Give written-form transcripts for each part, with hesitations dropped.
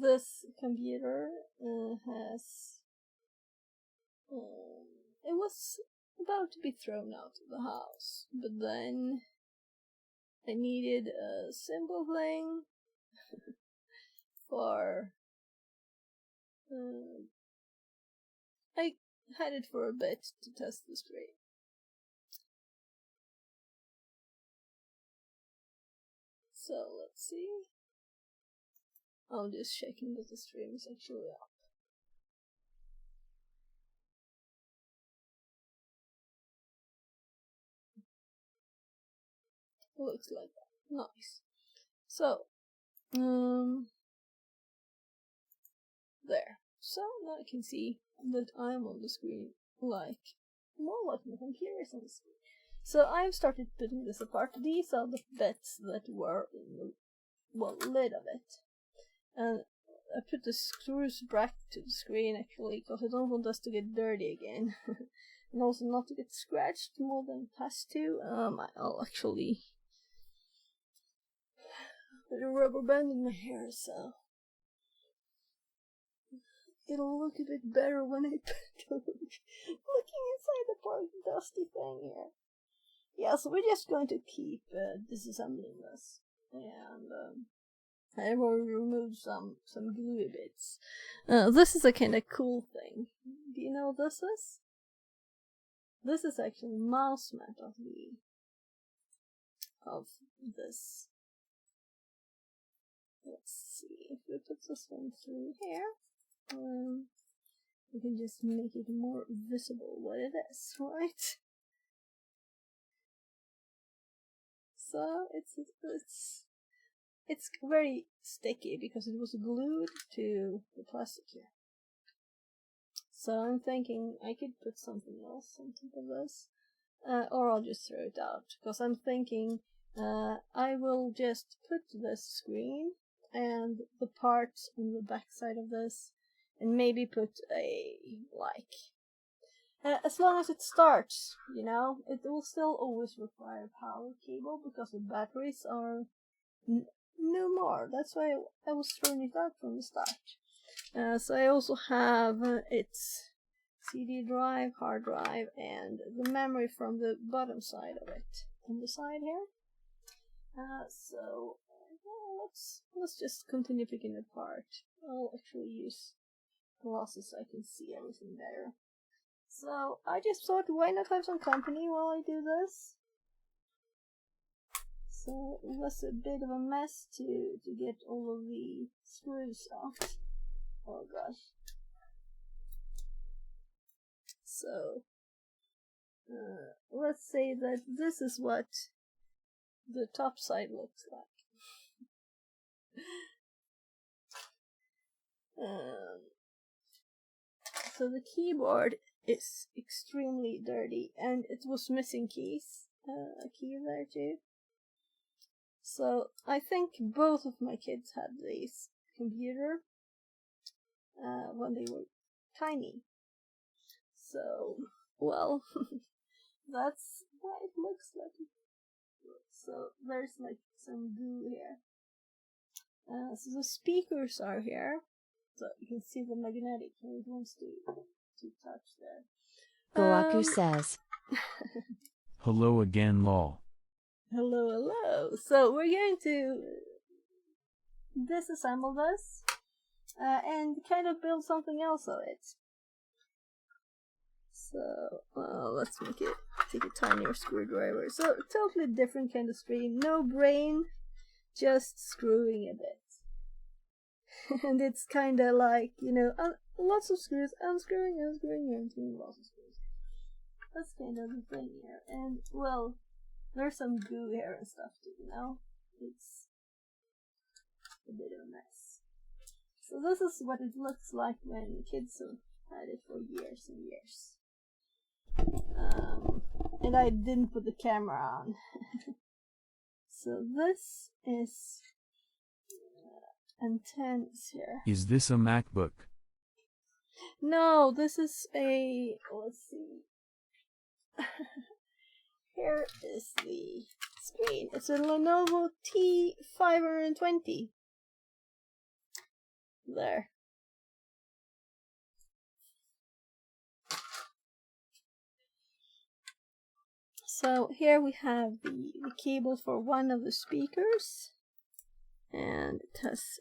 this computer has... it was about to be thrown out of the house, but then I needed a simple thing for... I had it for a bit to test the screen. So let's see. I'm just checking that the stream is actually up. Looks like that. Nice. So, there. So now I can see that I'm on the screen, like more like my computer is on the screen. So I've started putting this apart. These are the bits that were in the lid of it, and I put the screws back to the screen actually because I don't want us to get dirty again, and also not to get scratched more than it has to. I'll actually put a rubber band in my hair, so it'll look a bit better when I looking inside the part dusty thing here. Yeah, so we're just going to keep disassembling this, and I will remove some gluey bits. This is a kind of cool thing. Do you know what this is? This is actually mouse mat of this. Let's see if we put this one through here. We can just make it more visible what it is, right? So it's very sticky because it was glued to the plastic here. So I'm thinking I could put something else on top of this, or I'll just throw it out. Because I'm thinking I will just put this screen and the parts on the back side of this, and maybe put a as long as it starts, you know, it will still always require power cable because the batteries are no more. That's why I was throwing it out from the start. So I also have its CD drive, hard drive, and the memory from the bottom side of it on the side here. So let's just continue picking it apart. I'll actually use glasses so I can see everything better. So I just thought, why not have some company while I do this? So it was a bit of a mess to get all of the screws out. Oh gosh. So let's say that this is what the top side looks like. So the keyboard is extremely dirty, and it was missing keys, a key there too. So I think both of my kids had this computer when they were tiny. So, well, that's what it looks like. So there's like some goo here. So the speakers are here. So you can see the magnetic here. It wants to touch there. Goaku says, Hello again, lol. Hello. So we're going to disassemble this and kind of build something else of it. So let's take a tinier screwdriver. So totally different kind of screen. No brain, just screwing a bit. And it's kind of like, you know, lots of screws, unscrewing, lots of screws. That's kind of the thing here. And, well, there's some goo here and stuff too, you know? It's a bit of a mess. So this is what it looks like when kids have had it for years and years. And I didn't put the camera on. So this is antennas here. Is this a MacBook? No, this is a, let's see. Here is the screen. It's a Lenovo T520. There. So here we have the cable for one of the speakers, and it has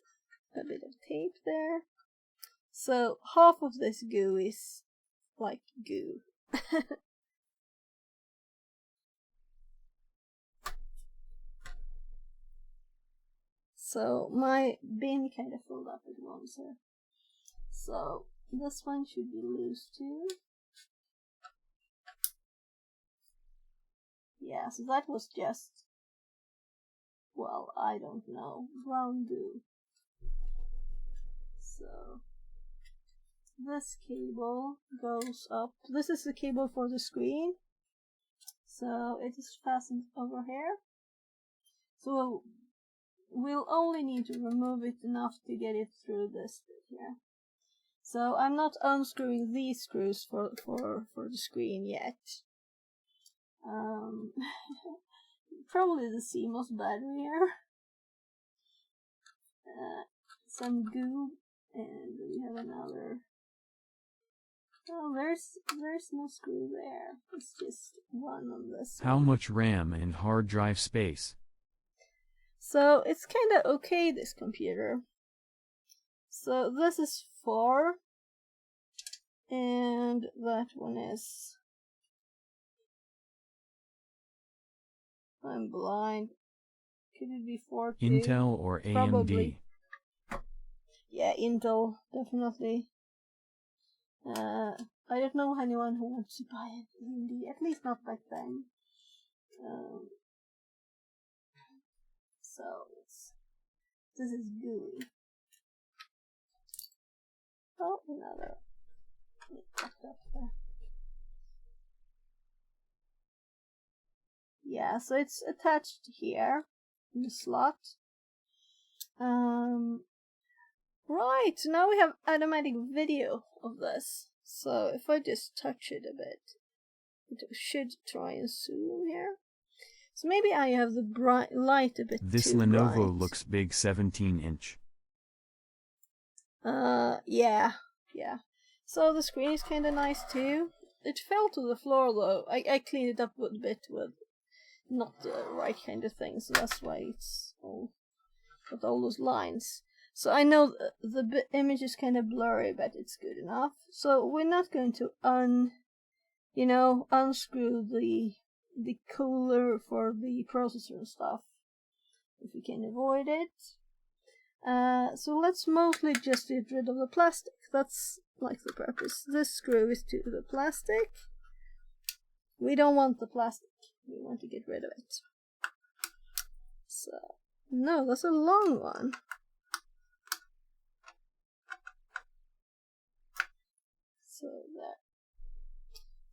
a bit of tape there. So half of this goo is like goo. So my bin kind of filled up at once here. So this one should be loose too. Yeah, so that was just, well, I don't know, brown goo. So this cable goes up. This is the cable for the screen. So it is fastened over here. So we'll only need to remove it enough to get it through this bit here. So I'm not unscrewing these screws for the screen yet. Probably the CMOS battery here. Some goo, and we have another. Oh, there's no screw there. It's just one on this How one. much RAM and hard drive space? So it's kind of okay, this computer. So this is 4, and that one is. I'm blind. Could it be 4 too? Intel or AMD? Probably. Yeah, Intel, definitely. I don't know anyone who wants to buy an AMD, at least not back then. So this is gooey. Oh, another. Yeah, so it's attached here in the slot. Right, so now we have automatic video of this. So if I just touch it a bit, it should try and zoom here. So maybe I have the bright light a bit This too Lenovo bright. looks big, 17-inch. Yeah. So the screen is kind of nice too. It fell to the floor though. I cleaned it up a bit with not the right kind of thing, so that's why it's all with all those lines. So I know the image is kind of blurry, but it's good enough. So we're not going to unscrew the cooler for the processor and stuff if we can avoid it. So let's mostly just get rid of the plastic. That's like the purpose. This screw is to the plastic. We don't want the plastic. We want to get rid of it. So, no, that's a long one. So there.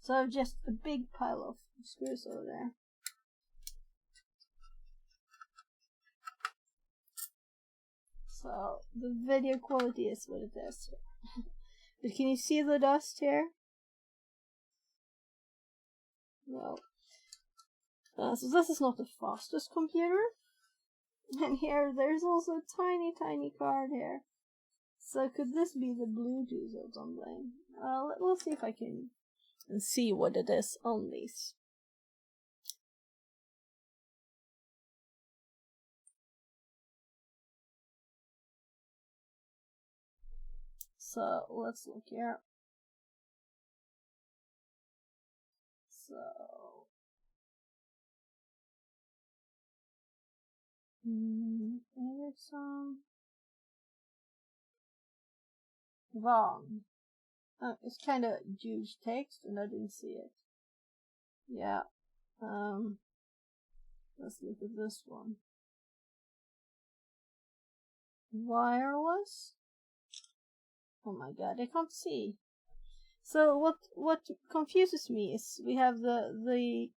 So I have just a big pile of screws over there. So the video quality is what it is. But can you see the dust here? Well, so this is not the fastest computer. And here, there's also a tiny, tiny card here. So could this be the Bluetooth or something? We'll see if I can see what it is on these. So let's look here. So there's some wrong. It's kind of huge text, and I didn't see it. Yeah. Let's look at this one. Wireless. Oh my god, I can't see. So what confuses me is we have the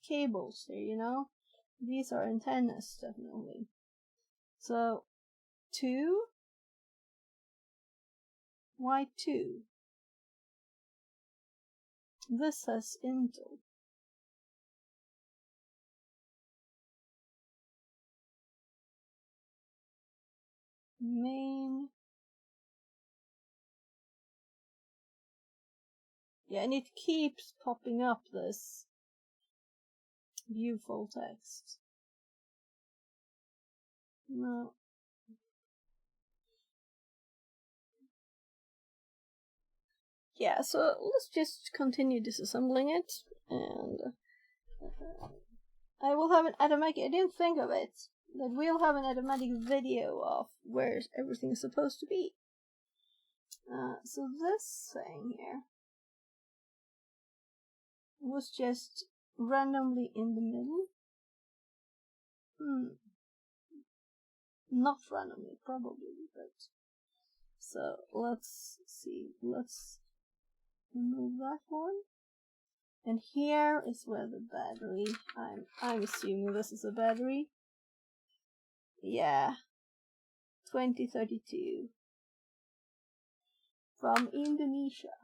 cables here, you know? These are antennas, definitely. So 2? Why 2? This says Intel. Main Yeah, and it keeps popping up this view full text. No. Yeah, so let's just continue disassembling it, and I will have an automatic. I didn't think of it, that we'll have an automatic video of where everything is supposed to be. So this thing here was just randomly in the middle. Not randomly, probably, but so let's see. Let's remove that one. And here is where the battery. I'm assuming this is a battery. Yeah, 2032 from Indonesia.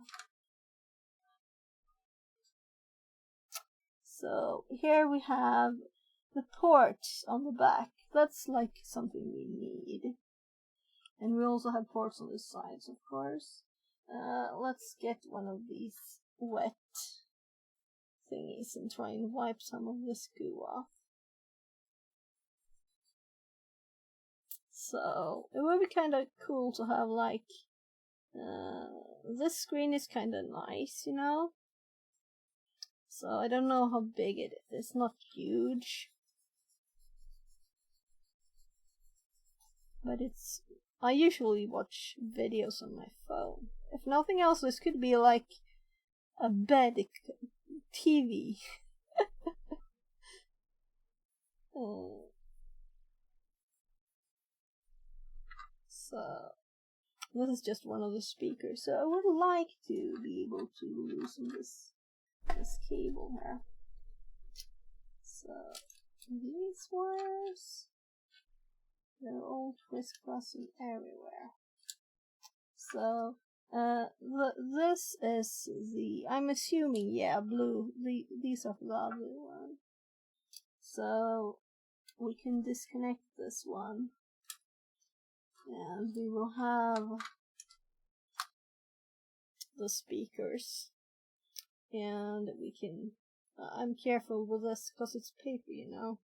So here we have the ports on the back. That's like something we need. And we also have ports on the sides, of course. Let's get one of these wet thingies and try and wipe some of this goo off. So it would be kind of cool to have like this screen is kind of nice, you know. So I don't know how big it is. It's not huge, but it's. I usually watch videos on my phone. If nothing else, this could be like a bed TV. So this is just one of the speakers. So I would like to be able to loosen this cable here. So these wires, they're all crisscrossing everywhere. So this is the, I'm assuming, yeah, blue. These are the blue one. So we can disconnect this one, and we will have the speakers, and we can. I'm careful with this because it's paper, you know.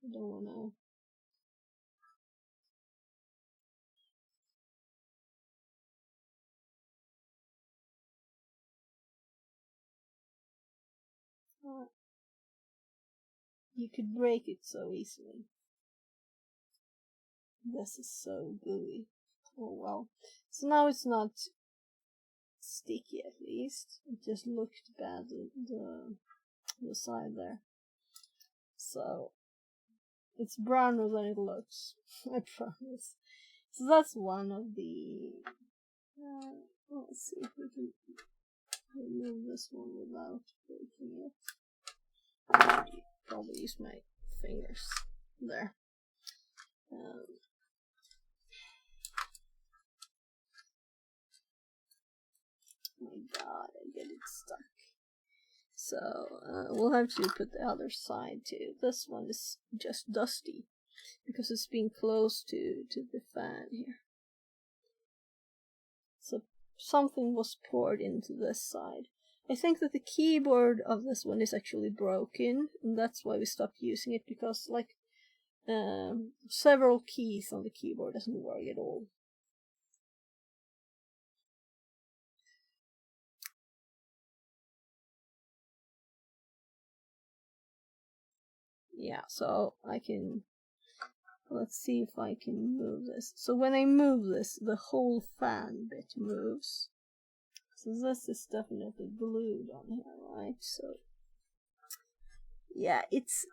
I don't wanna. You could break it so easily. This is so gooey. Oh well. So now it's not sticky, at least. It just looked bad, the side there. So it's browner than it looks. I promise. So that's one of the. Let's see if we can remove this one without breaking it. Probably use my fingers there. Oh my god, I get it stuck. So we'll have to put the other side too. This one is just dusty because it's been close to the fan here. So something was poured into this side. I think that the keyboard of this one is actually broken, and that's why we stopped using it, because like several keys on the keyboard doesn't work at all. Yeah, so I can. Let's see if I can move this. So when I move this, the whole fan bit moves. So this is definitely glued on here, right? So yeah, it's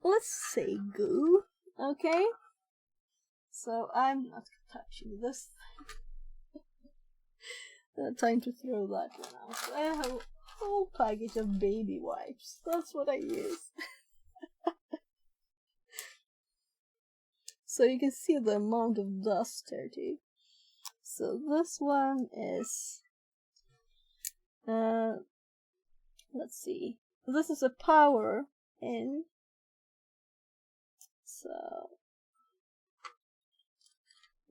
let's say goo, okay? So I'm not touching this. Time to throw that one out. I have a whole package of baby wipes. That's what I use. So you can see the amount of dust there too. So this one is, let's see. This is a power in. So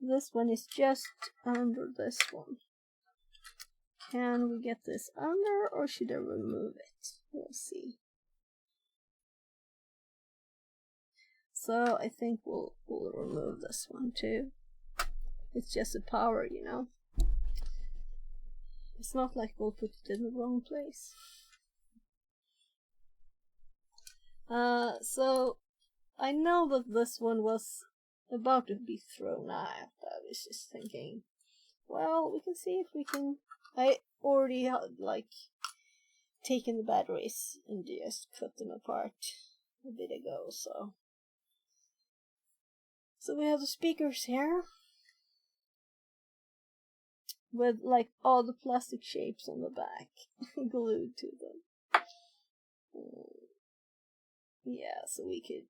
This one is just under this one. Can we get this under, or should I remove it? We'll see. So I think we'll remove this one too. It's just a power, you know. It's not like we'll put it in the wrong place. So I know that this one was about to be thrown out. I was just thinking, well, we can see if we can. I already had like taken the batteries and just cut them apart a bit ago, so we have the speakers here with like all the plastic shapes on the back glued to them. Yeah, so we could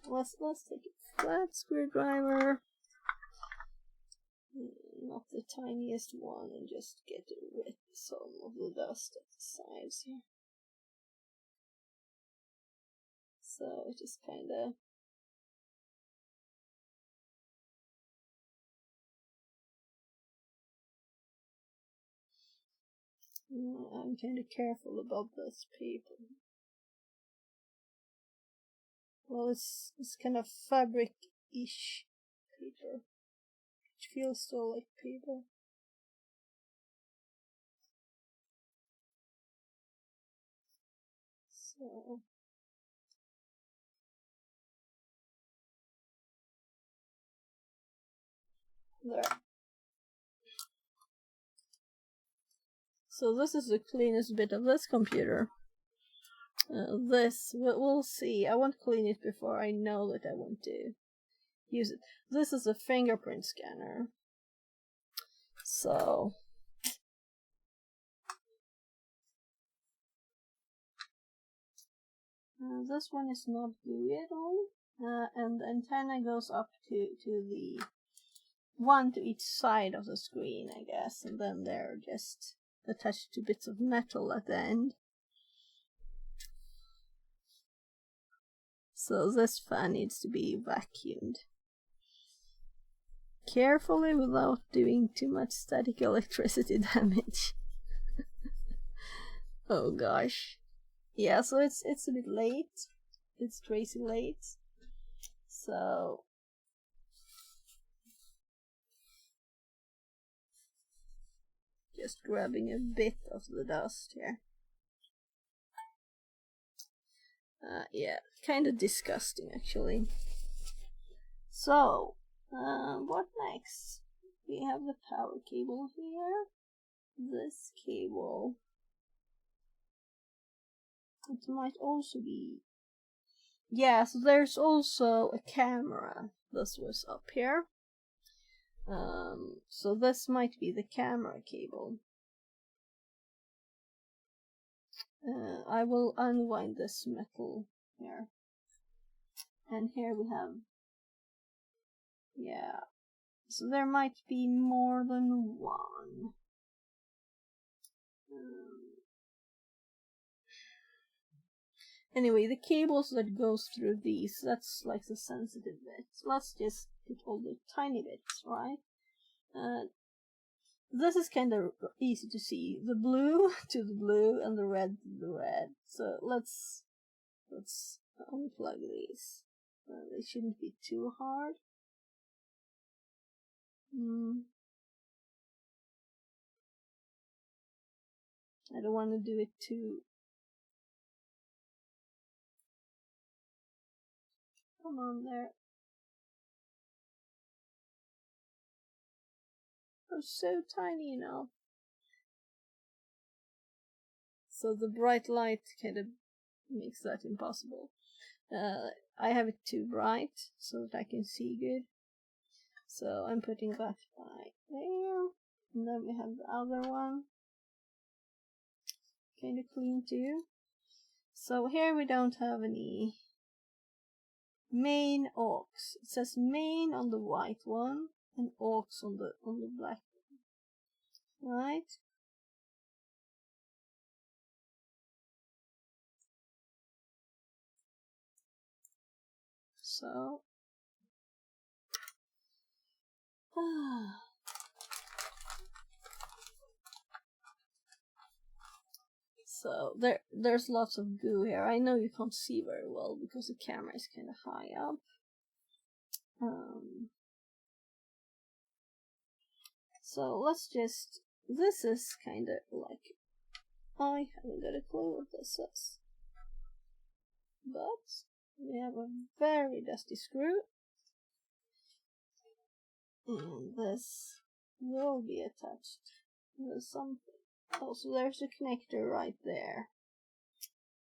let's take a flat screwdriver, not the tiniest one, and just get rid of some of the dust at the sides here. So it just kinda I'm kinda careful about this paper. Well, it's kind of fabric-ish paper. It feels still like paper. So there. So this is the cleanest bit of this computer. We'll see. I won't clean it before I know that I want to use it. This is a fingerprint scanner. So this one is not gooey at all. And the antenna goes up to the one to each side of the screen, I guess, and then they're just attached to bits of metal at the end. So this fan needs to be vacuumed carefully without doing too much static electricity damage. Oh gosh. Yeah, so it's a bit late. It's crazy late. So just grabbing a bit of the dust here. Yeah, kind of disgusting actually. So, what next? We have the power cable here. This cable. It might also be... Yeah, so there's also a camera. This was up here. So this might be the camera cable. I will unwind this metal here. And here we have... Yeah. So there might be more than one. Anyway, the cables that goes through these, that's like the sensitive bits. Let's just put all the tiny bits, right? This is kind of easy to see. The blue to the blue and the red to the red. So let's unplug these. They shouldn't be too hard. I don't want to do it too... Come on there. They're so tiny, you know. So the bright light kind of makes that impossible. I have it too bright so that I can see good. So I'm putting that right there. And then we have the other one. Kind of clean too. So here we don't have any main aux. It says main on the white one and aux on the black one. Right? So So there's lots of goo here. I know you can't see very well because the camera is kind of high up. So let's just, this is kind of like, I haven't got a clue what this is. But we have a very dusty screw. And this will be attached with something. Oh, so there's a connector right there.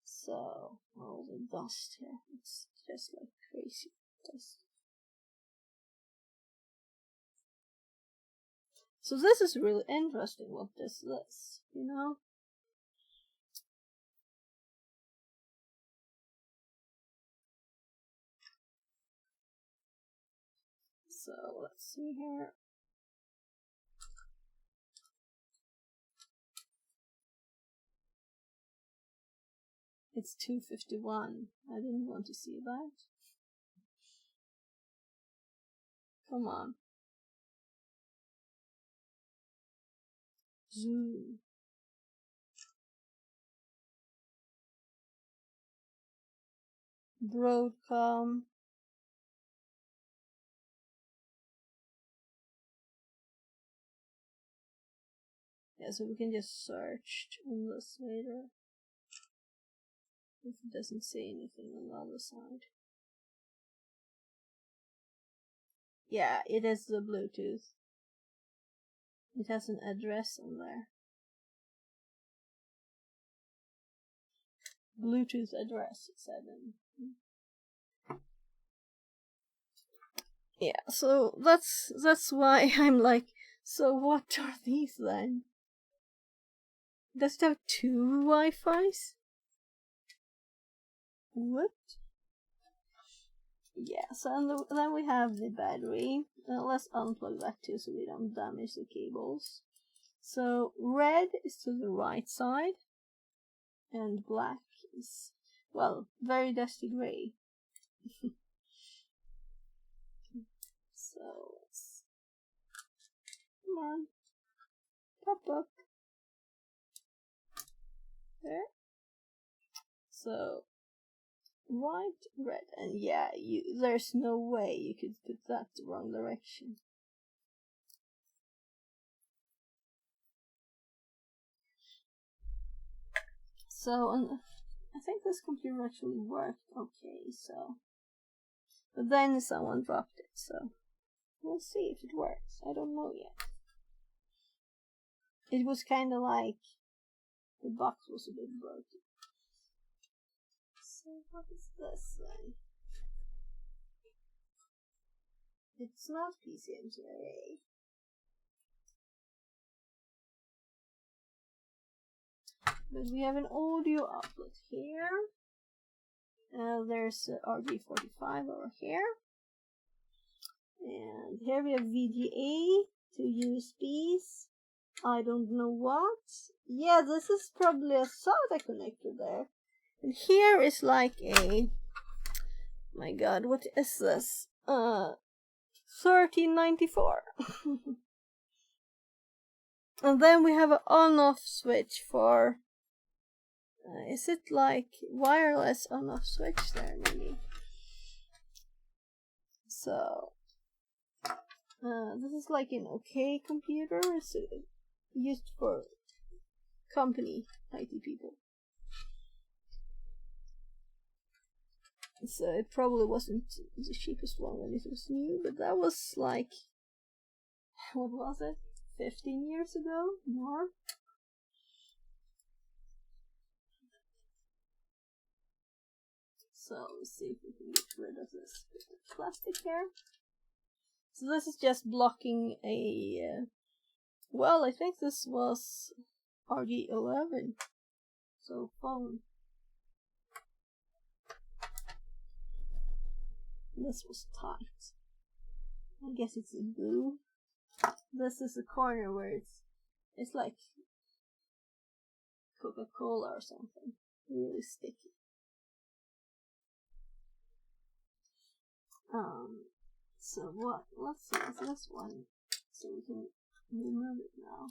So, all the dust here, it's just like crazy dust. So this is really interesting what this is, you know? So let's see here. It's 2:51. I didn't want to see that. Come on. Zoom. Broadcom. Yeah, so we can just search on this later. If it doesn't say anything on the other side. Yeah, it is the Bluetooth. It has an address on there. Bluetooth address, it said. Yeah, so that's why I'm like, so what are these then? Does it have two Wi-Fis? What? Yeah, so then we have the battery. Let's unplug that too so we don't damage the cables. So red is to the right side, and black is, well, very dusty gray. So let's, come on, pop up. There. So white, red, and yeah, there's no way you could put that the wrong direction. So, I think this computer actually worked okay, so. But then someone dropped it, so we'll see if it works. I don't know yet. It was kind of like the box was a bit broken. So what is this then? It's not PCMCIA. But we have an audio outlet here. There's RG45 over here. And here we have VGA, two USBs. I don't know what. Yeah, this is probably a SATA connector there. And here is like a, my god, what is this? 1394. And then we have an on-off switch for, is it like wireless on-off switch there maybe? So, this is like an OK computer. It's used for company IT people. So it probably wasn't the cheapest one when it was new, but that was like, what was it? 15 years ago? More? So let's see if we can get rid of this plastic here. So this is just blocking a, well, I think this was RG11. So phone. This was tight. I guess it's a glue. This is the corner where it's like Coca-Cola or something. Really sticky. So what? Let's see. Is this one So we can remove it now.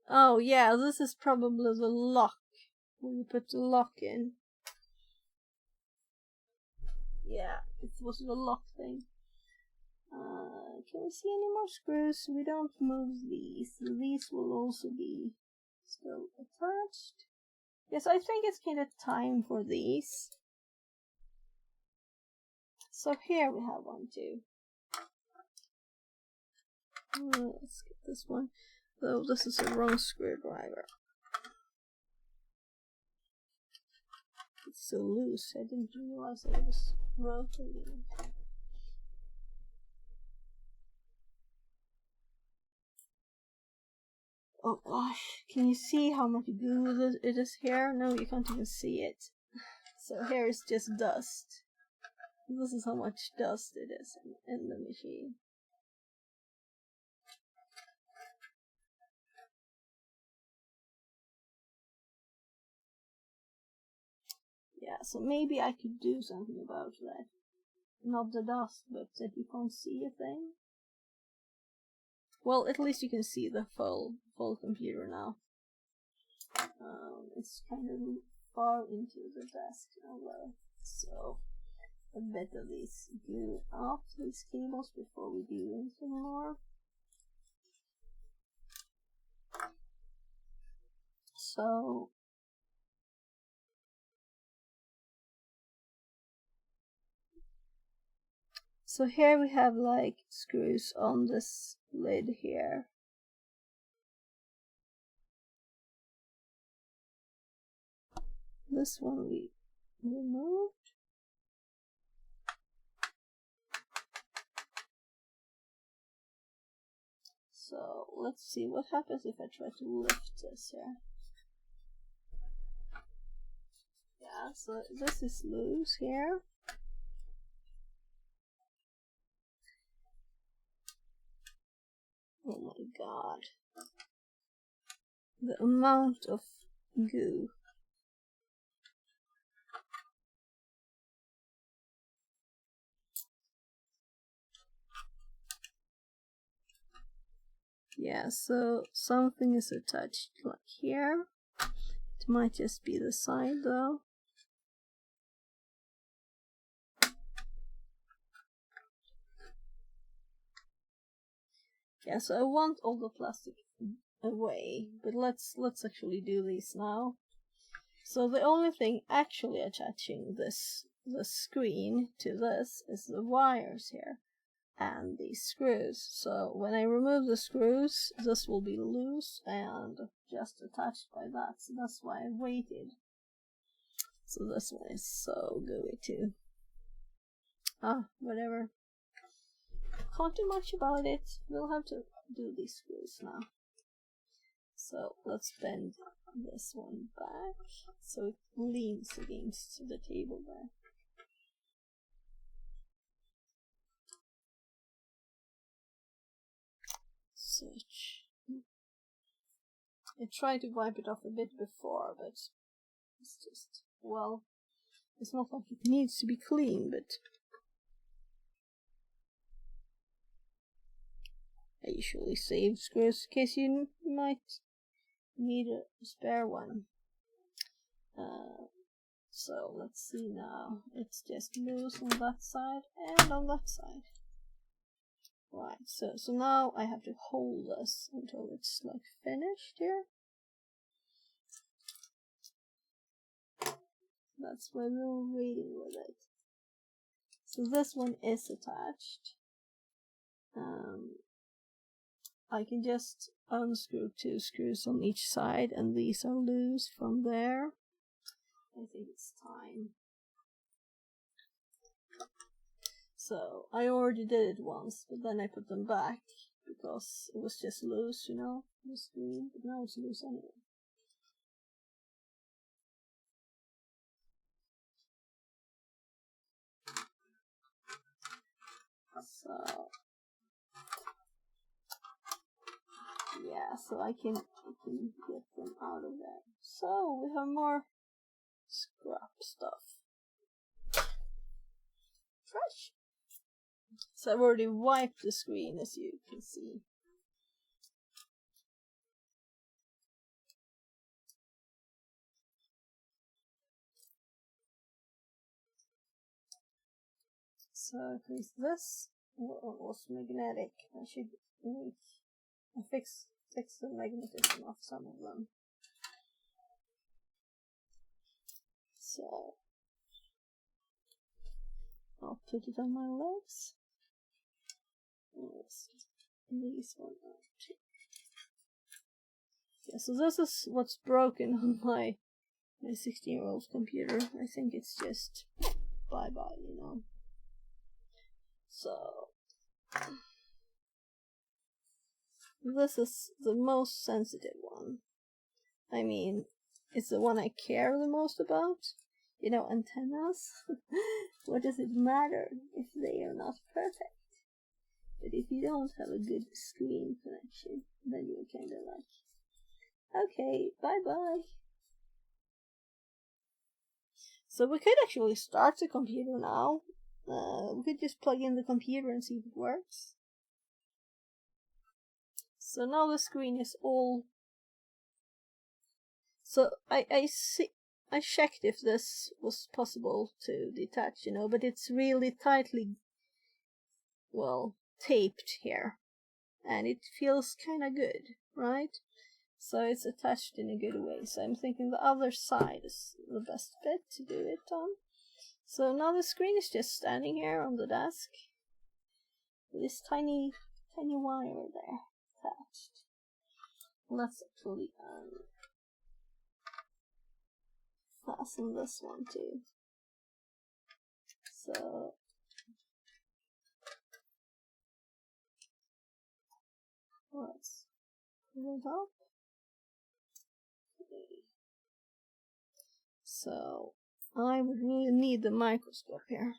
Oh yeah, this is probably the lock. Where you put the lock in. Yeah, it was the lock thing. Can we see any more screws? We don't move these. These will also be still attached. Yes, I think it's kind of time for these. So here we have one too. Let's get this one. Though this is a wrong screwdriver. It's so loose. I didn't realize that it was rotating. Oh gosh, can you see how much goo it is here? No, you can't even see it. So here is just dust. This is how much dust it is in the machine. Yeah, so maybe I could do something about that. Not the dust, but that you can't see a thing. Well, at least you can see the full computer now. It's kind of far into the desk now, though. So a bit of these glue off these cables before we do anything more. So here we have like screws on this lid here. This one we removed. So let's see what happens if I try to lift this here. Yeah, so this is loose here. Oh my god. The amount of goo. Yeah, so something is attached like here. It might just be the side though. Yeah, so I want all the plastic away, but let's actually do these now. So the only thing actually attaching the screen to this is the wires here and these screws. So when I remove the screws, this will be loose and just attached by that. So that's why I waited. So this one is so gooey too. Whatever. Can't do much about it. We'll have to do these screws now. So let's bend this one back so it leans against the table there. Such. I tried to wipe it off a bit before, but it's just, well, it's not like it needs to be clean, but I usually save screws in case you might need a spare one. So let's see now. It's just loose on that side and on that side. Right, so now I have to hold this until it's like finished here. That's why we're waiting with it. So this one is attached. I can just unscrew 2 screws on each side, and these are loose from there. I think it's time. So I already did it once, but then I put them back because it was just loose, you know, the screen, but now it's loose anyway. So yeah, so I can get them out of there. So we have more scrap stuff. fresh. So I've already wiped the screen, as you can see. So because this was magnetic, I should fix the magnetism of some of them. So I'll put it on my legs. These one are too. Yeah, so this is what's broken on my 16-year-old's computer. I think it's just bye-bye, you know. So this is the most sensitive one. I mean, it's the one I care the most about. You know, antennas. What does it matter if they are not perfect? But if you don't have a good screen connection, then you're kind of like, okay, bye-bye. So we could actually start the computer now. We could just plug in the computer and see if it works. So now the screen is all... So I checked if this was possible to detach, you know, but it's really tightly, well, taped here. And it feels kind of good, right? So it's attached in a good way. So I'm thinking the other side is the best bit to do it on. So now the screen is just standing here on the desk with this tiny wire there attached. Let's actually fasten this one too. So let's pull it up. Okay. So I would really need the microscope here.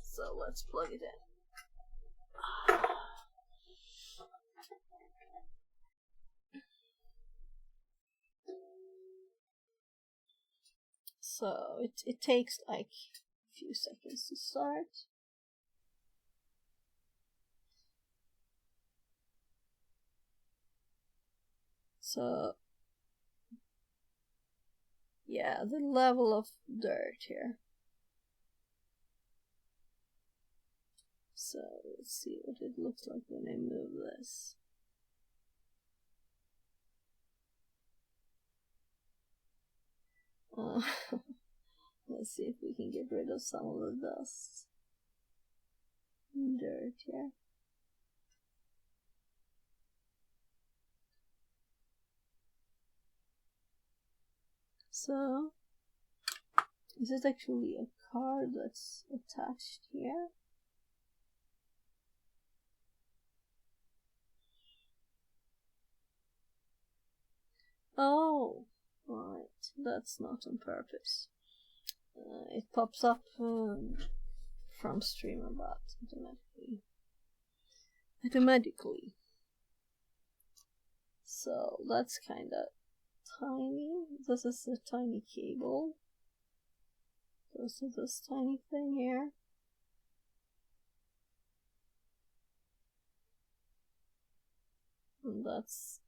So let's plug it in. So it takes like a few seconds to start. So yeah, the level of dirt here. So let's see what it looks like when I move this. Let's see if we can get rid of some of the dust and dirt here. So, is it actually a card that's attached here? Oh, right, that's not on purpose. It pops up from StreamerBot automatically. So that's kind of tiny. This is a tiny cable. Goes to this tiny thing here. And that's...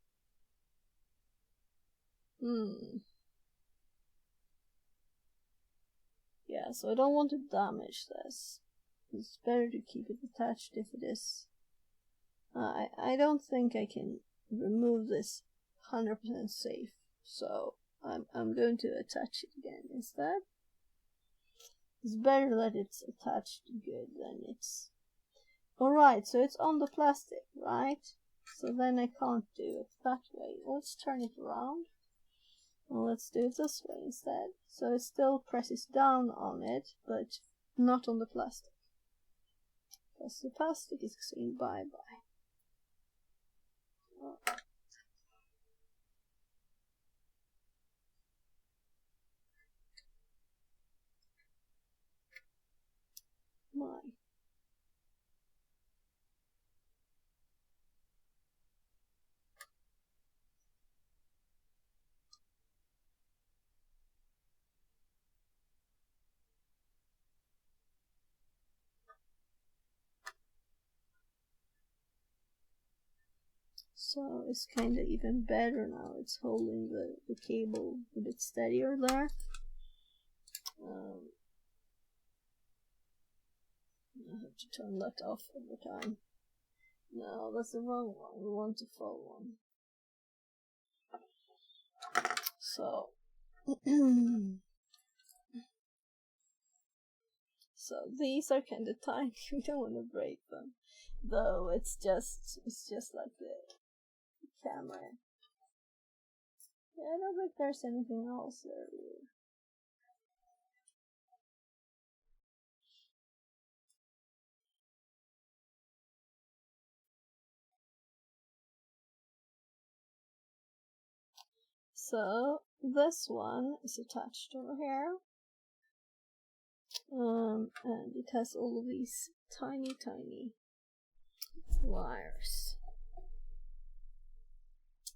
Yeah, so I don't want to damage this. It's better to keep it attached if it is. I don't think I can remove this 100% safe, so I'm going to attach it again instead. It's better that it's attached good than it's... Alright, so it's on the plastic, right? So then I can't do it that way. Let's turn it around. And let's do it this way instead. So it still presses down on it, but not on the plastic. Because the plastic is saying bye-bye. Why? So it's kind of even better now. It's holding the cable a bit steadier there. I have to turn that off every time. No, that's the wrong one. We want the full one. So, so these are kind of tiny. We don't want to break them, though. It's just like the camera. Yeah, I don't think there's anything else there. Really. So this one is attached over here, and it has all of these tiny wires.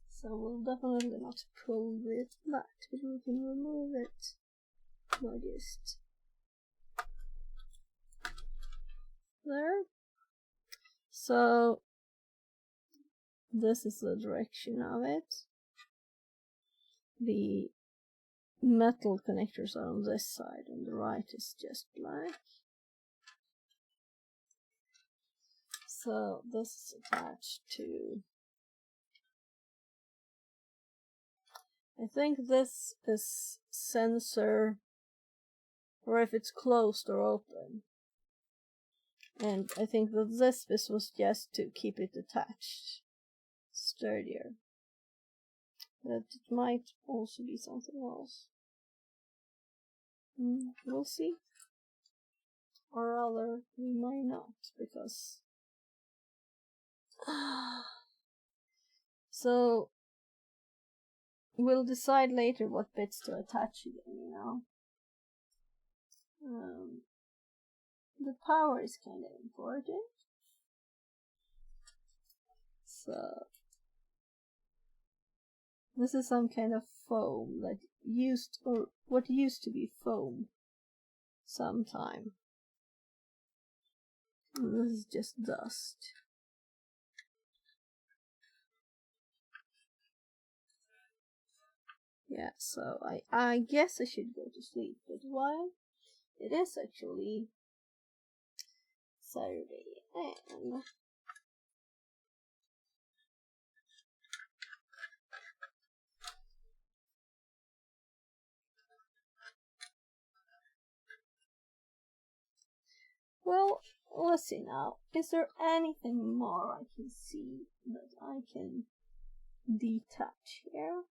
So we'll definitely not pull this back, but we can remove it by just there. So this is the direction of it. The metal connectors are on this side, and the right is just black. So this is attached to, I think this is sensor, or if it's closed or open. And I think that this was just to keep it attached sturdier. But it might also be something else. We'll see. Or rather, we might not, because... So, we'll decide later what bits to attach again, you know. The power is kind of important. So, this is some kind of foam that used, or what used to be foam sometime. And this is just dust. Yeah, so I guess I should go to sleep, but while it is actually Saturday, and well, let's see now. Is there anything more I can see that I can detach here?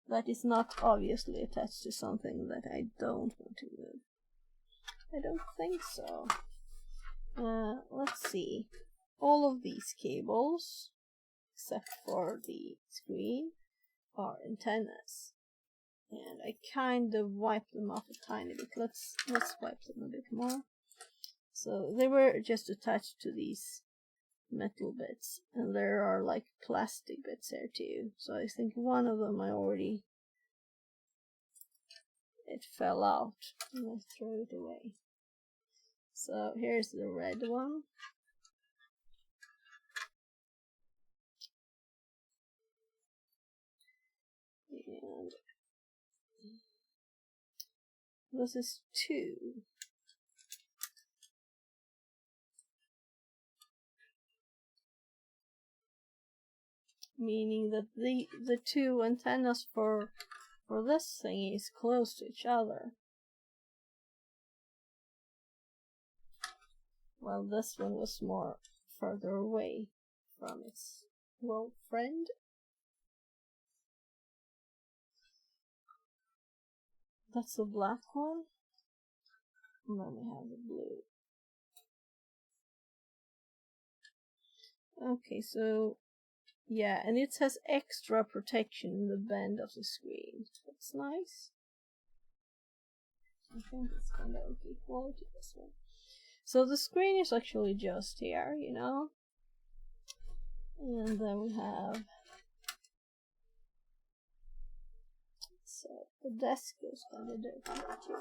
That is not obviously attached to something that I don't want to move. I don't think so. Let's see. All of these cables, except for the screen, are antennas. And I kind of wiped them off a tiny bit. Let's wipe them a bit more. So they were just attached to these metal bits, and there are like plastic bits there too. So I think one of them it fell out, and I threw it away. So here's the red one. And this is 2. Meaning that the 2 antennas for this thing is close to each other. While this one was more further away from its little friend. That's the black one. And then we have the blue. Okay, so yeah, and it has extra protection in the bend of the screen. That's nice. I think it's kind of okay quality, this one. So the screen is actually just here, you know. And then we have... So the desk is kind of dirty too.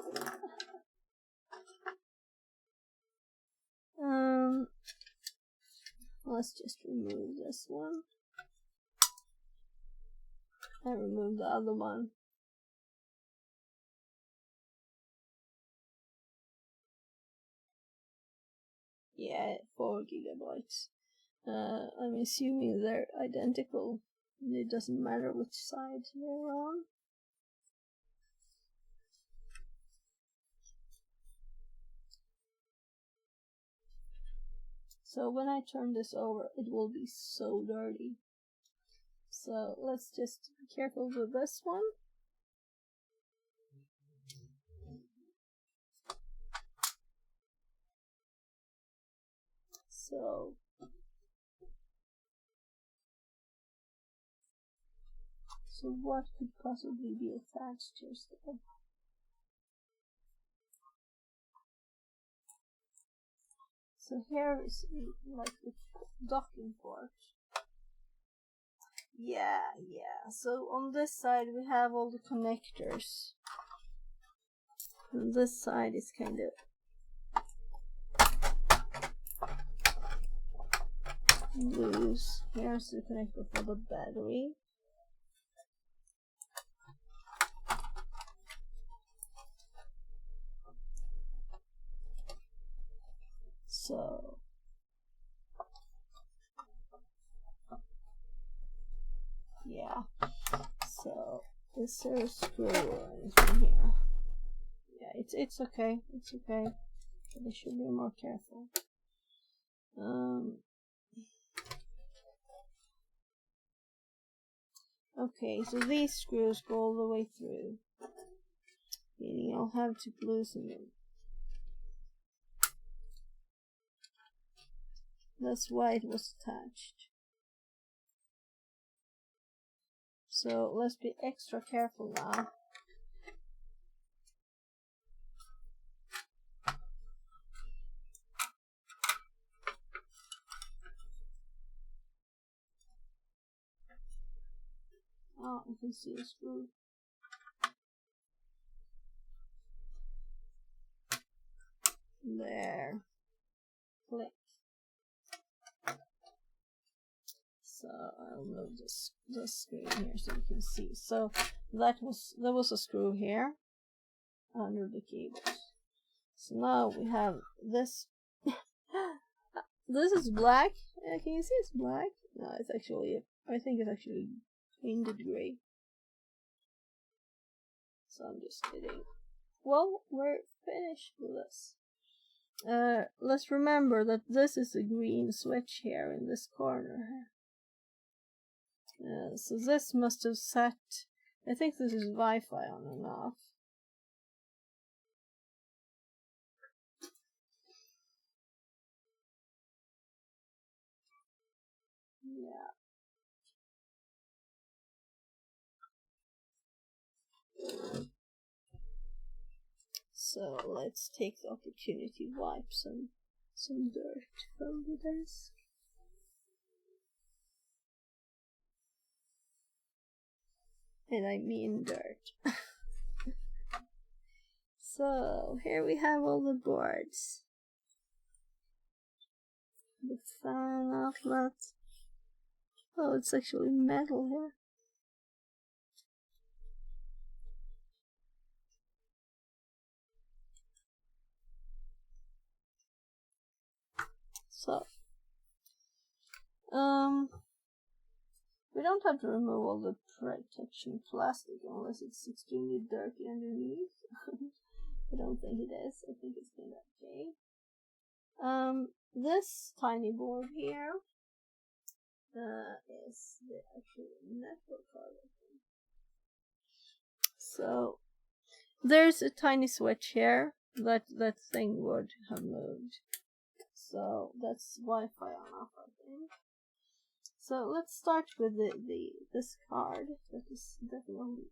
Let's just remove this one. and remove the other one. Yeah, 4 gigabytes. I'm assuming they're identical. It doesn't matter which side they're on. So when I turn this over, it will be so dirty. So let's just be careful with this one. So what could possibly be attached here still? So here is like the docking port. Yeah. So on this side we have all the connectors. And this side is kind of loose. Here's the connector for the battery. So yeah. So is there a screw or anything here? Yeah, it's okay. It's okay. But I should be more careful. Okay, so these screws go all the way through, meaning I'll have to loosen them. That's why it was attached. So let's be extra careful now. Oh, I can see a screw. There. Click. So I'll move this screw here so you can see. So there was a screw here under the cables. So now we have this. This is black. Can you see it's black? No, it's actually, I think it's actually painted gray. So I'm just kidding. Well, we're finished with this. Let's remember that this is a green switch here in this corner. So this must have set, I think this is Wi-Fi on and off. Yeah. So let's take the opportunity to wipe some dirt from the desk. And I mean dirt. So here we have all the boards. The fan outlet. Oh, it's actually metal here. So, we don't have to remove all the protection plastic unless it's extremely dirty underneath. I don't think it is. I think it's kind of okay. This tiny board here is the actual network card. So there's a tiny switch here that thing would have moved. So that's Wi-Fi on off, I think. So let's start with this card that is definitely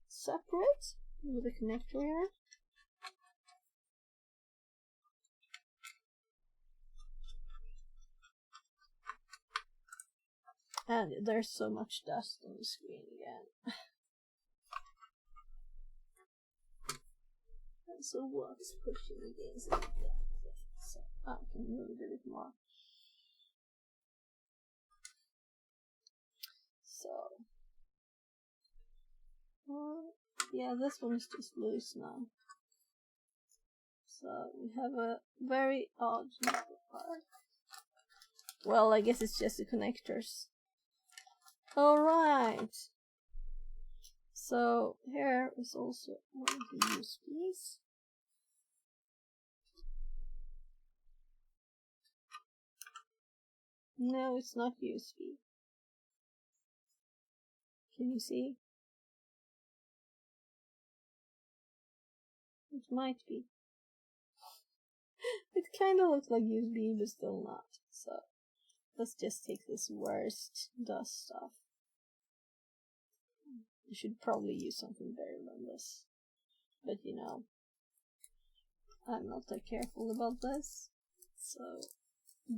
separate with a connector here. And there's so much dust on the screen again. And so what's pushing against it? So I can move it a bit more. So Yeah, this one is just loose now. So we have a very odd nipple part. Well, I guess it's just the connectors. Alright. So here is also one of the USBs. No, it's not USB. Can you see? It might be. It kind of looks like USB, but still not. So let's just take this worst dust off. You should probably use something better than this. But you know, I'm not that careful about this. So,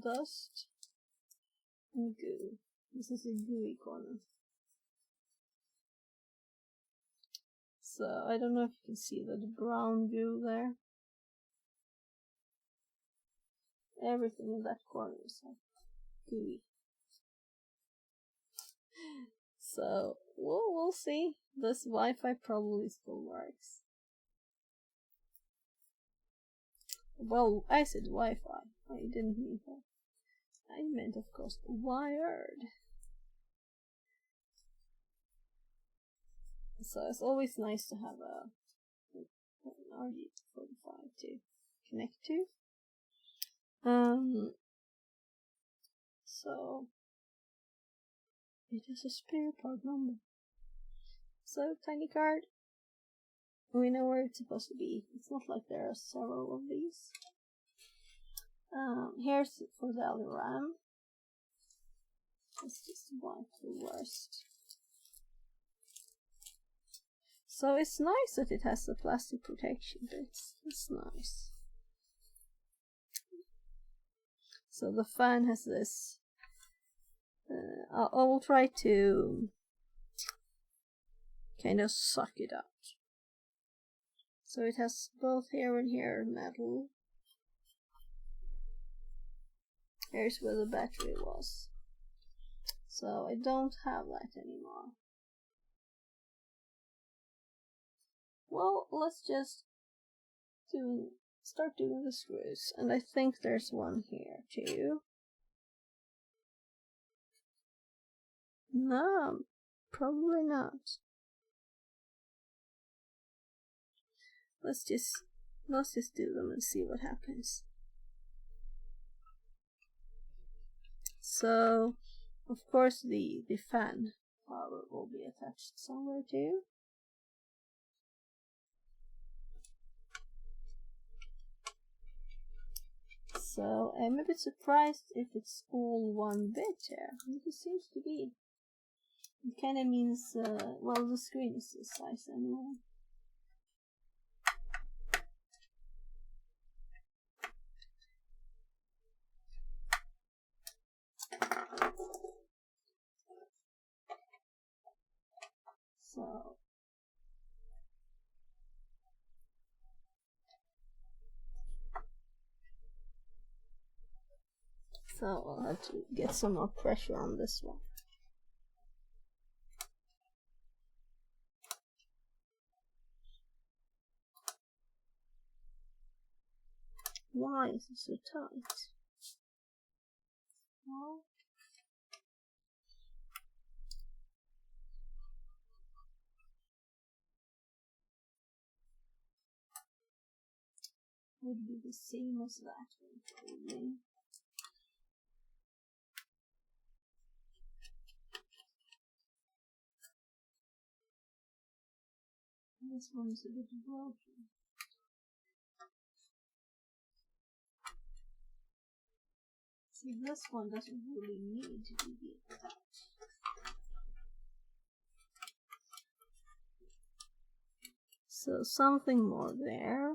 dust and goo. This is a gooey corner. So, I don't know if you can see that brown goo there. Everything in that corner is like gooey. So, we'll see. This Wi-Fi probably still works. Well, I said Wi-Fi. I didn't mean that. I meant, of course, wired. So it's always nice to have an RJ45 to connect to. So it has a spare part number. So tiny card. We know where it's supposed to be. It's not like there are several of these. Here's for the other RAM. Let's just wipe the worst. So it's nice that it has the plastic protection bits. It's nice. So the fan has this. I will try to kind of suck it out. So it has both here and here metal. Here's where the battery was. So I don't have that anymore. Well, let's just start doing the screws. And I think there's one here too. No, probably not. Let's just do them and see what happens. So, of course, the fan power will be attached somewhere too. So I'm a bit surprised if it's all one bit here. It seems to be. It kind of means, well, the screen is this size anyway. So I'll have to get some more pressure on this one. Why is it so tight? Well, would be the same as that one, probably. This one's a bit broken. See, this one doesn't really need to be attached. So something more there.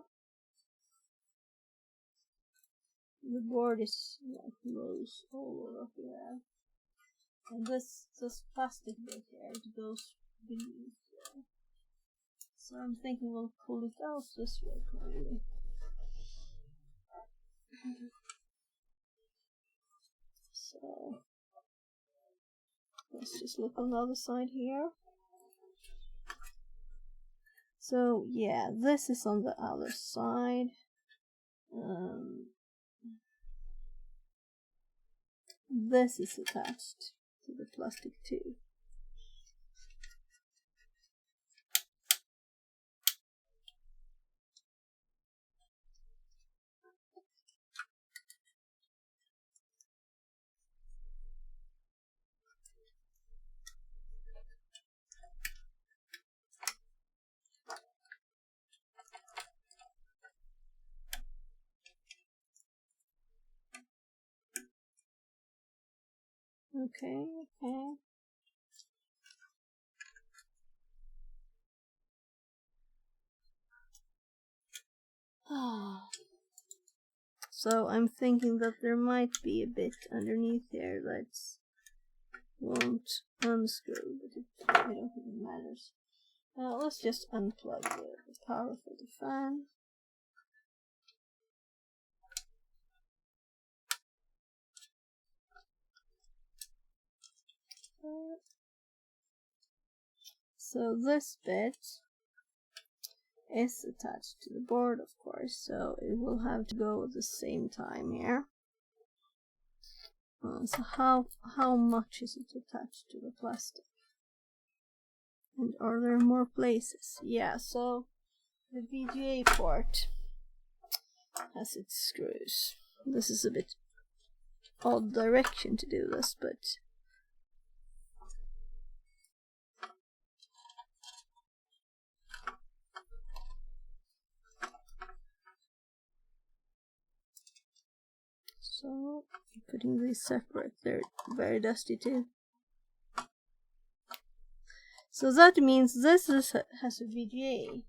The board is like loose all over here. And this plastic bit here, it goes beneath there. So I'm thinking we'll pull it out this way probably. So let's just look on the other side here. So yeah, this is on the other side. This is attached to the plastic too. Okay. So I'm thinking that there might be a bit underneath there that won't unscrew, but I don't think it matters. Let's just unplug the power for the fan. So this bit is attached to the board, of course, so it will have to go at the same time here. So how much is it attached to the plastic? And are there more places? Yeah, so the VGA port has its screws. This is a bit odd direction to do this, but so putting these separate, they're very dusty too. So that means this has a VGA,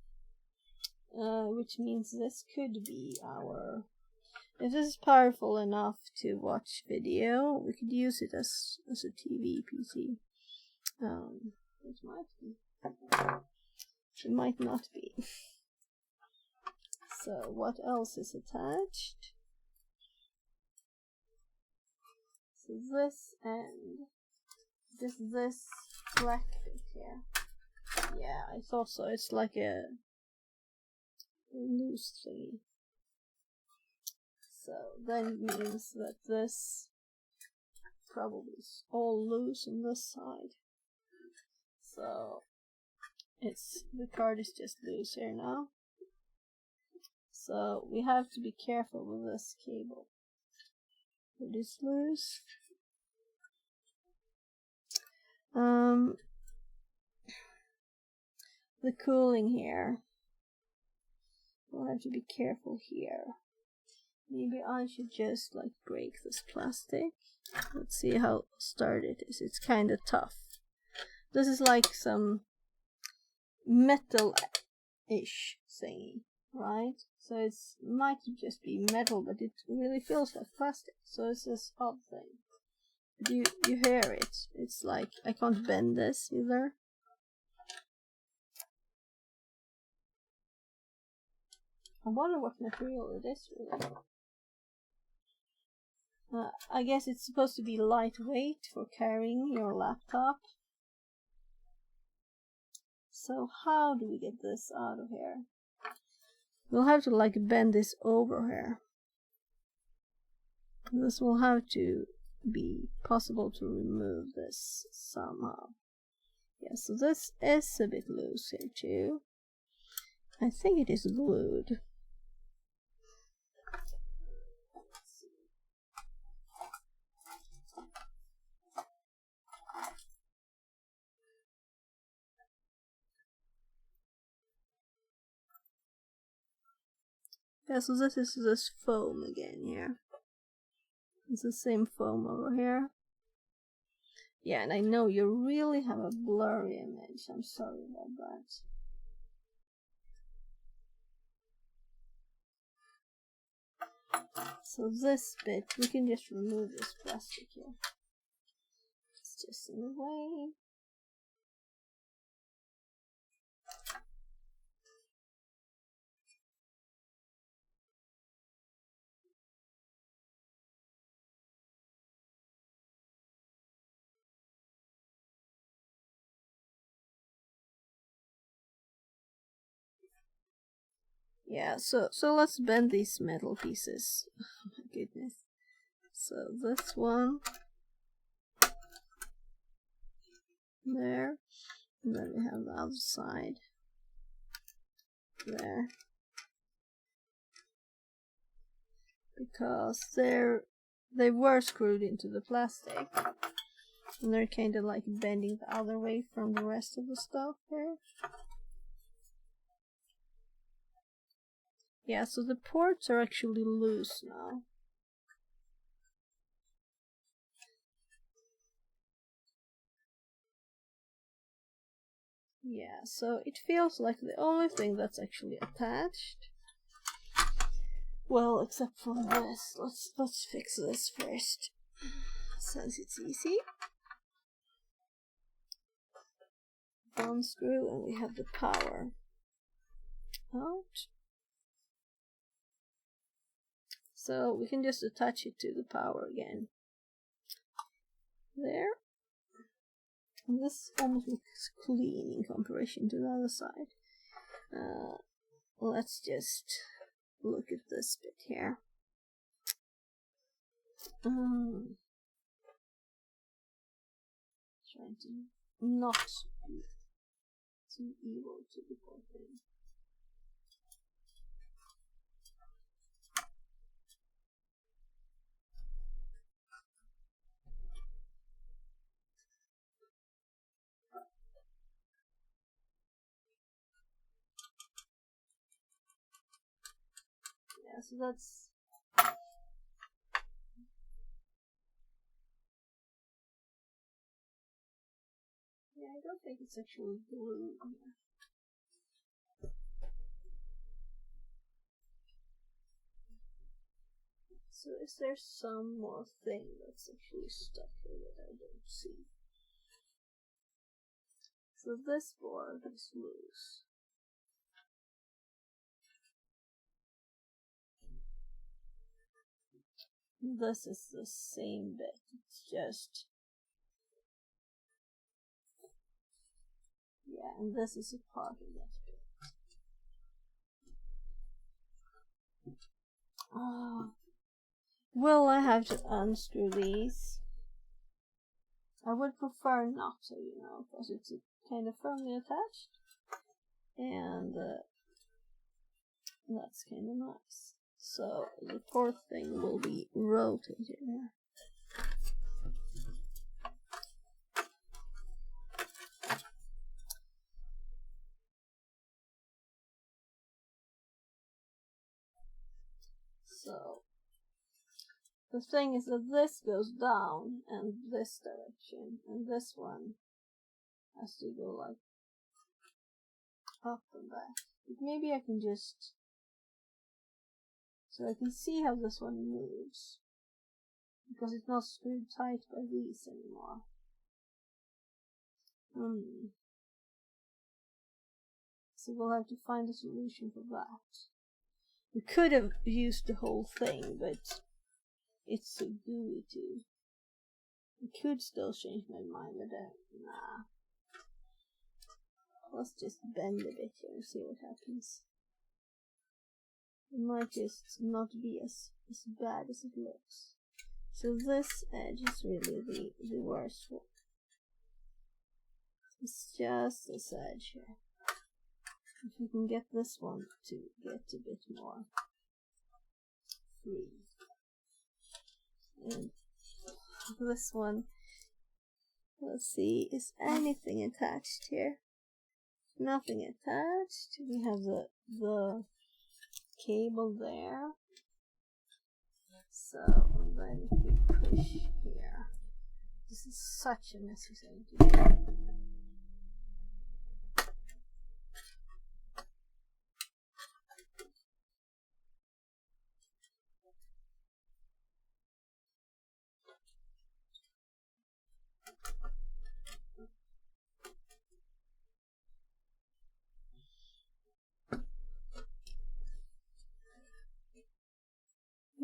which means this could be our... If this is powerful enough to watch video, we could use it as a TV PC. It might be. It might not be. So what else is attached? So this and this black bit here. Yeah, I thought so. It's like a loose thingy. So that means that this probably is all loose on this side. So the card is just loose here now. So we have to be careful with this cable. It is loose. The cooling here. We'll have to be careful here. Maybe I should just like break this plastic. Let's see how sturdy it is. It's kind of tough. This is like some metal-ish thingy, right? So it might just be metal, but it really feels like plastic. So it's this odd thing. But you hear it. It's like I can't bend this either. I wonder what material it is really. I guess it's supposed to be lightweight for carrying your laptop. So how do we get this out of here? We'll have to like bend this over here. This will have to be possible to remove this somehow. Yeah, so this is a bit loose here too. I think it is glued. Yeah, so this is this foam again here. It's the same foam over here. Yeah, and I know you really have a blurry image. I'm sorry about that. So this bit, we can just remove this plastic here. It's just in the way. Yeah, so let's bend these metal pieces. Oh my goodness. So this one there, and then we have the other side there, because they were screwed into the plastic, and they're kind of like bending the other way from the rest of the stuff here. Yeah, so the ports are actually loose now. Yeah, so it feels like the only thing that's actually attached. Well, except for this. Let's fix this first, since it's easy. One screw, and we have the power out. So we can just attach it to the power again. There. And this almost looks clean in comparison to the other side. Let's just look at this bit here. Trying to not be too evil to the poor thing. Yeah, so that's... Yeah, I don't think it's actually glue here. So is there some more thing that's actually stuck here that I don't see? So this board is loose. This is the same bit, it's just... Yeah, and this is a part of that bit. Oh. Will I have to unscrew these? I would prefer not to, you know, because it's kind of firmly attached. And that's kind of nice. So the fourth thing will be rotated here. So the thing is that this goes down and this direction, and this one has to go like up and back. But maybe I can just... So I can see how this one moves, because it's not screwed tight by these anymore. So we'll have to find a solution for that. We could have used the whole thing, but it's so gooey too. I could still change my mind, but nah. Let's just bend a bit here and see what happens. It might just not be as bad as it looks. So this edge is really the worst one. It's just this edge here. If you can get this one to get a bit more free. And this one, let's see, is anything attached here? Nothing attached. We have the cable there. So then if we push here, this is such a messy thing to do.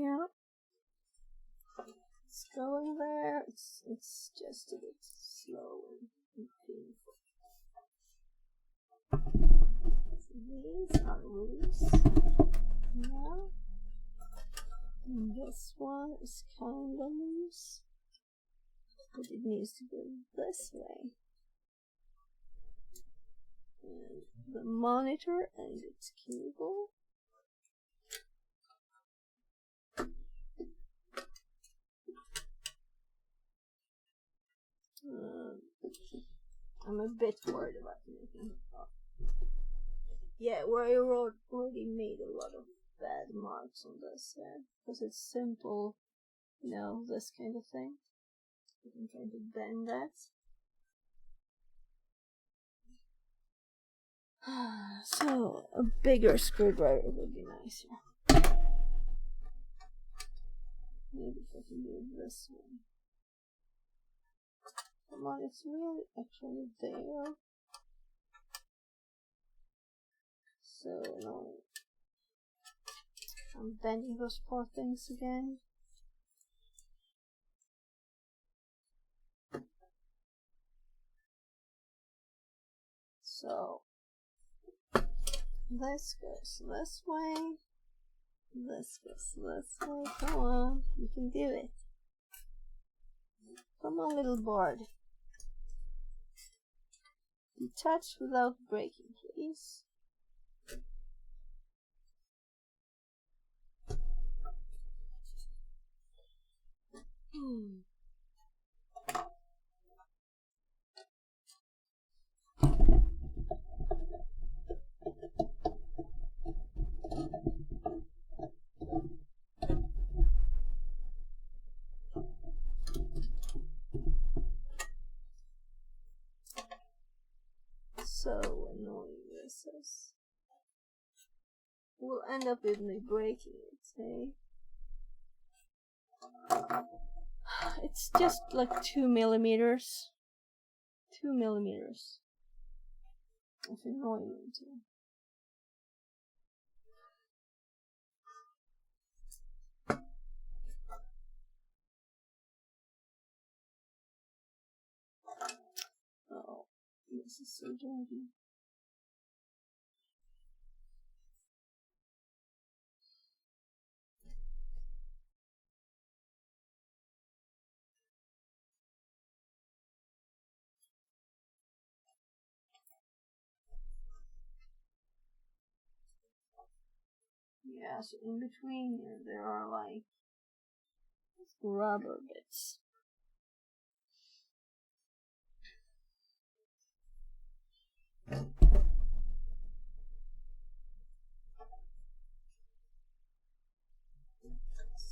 Yeah, it's going there. It's just a bit slow and painful. So these are loose. This one is kind of loose, but it needs to go this way. And the monitor and its cable. I'm a bit worried about making. Yeah, where I already made a lot of bad marks on this, because it's simple, you know, this kind of thing. I'm trying to bend that. So, a bigger screwdriver would be nicer. Maybe if I can do it this way. Come on, it's really actually there. So annoying. I'm bending those poor things again. So this goes this way. This goes this way. Come on, you can do it. Come on, little board. Detach without breaking, please. So annoying this is. We'll end up with me breaking it, hey? It's just like 2 millimeters. 2 millimeters of annoyment. Oh, this is so dirty. Yeah, so in between here there are like rubber bits.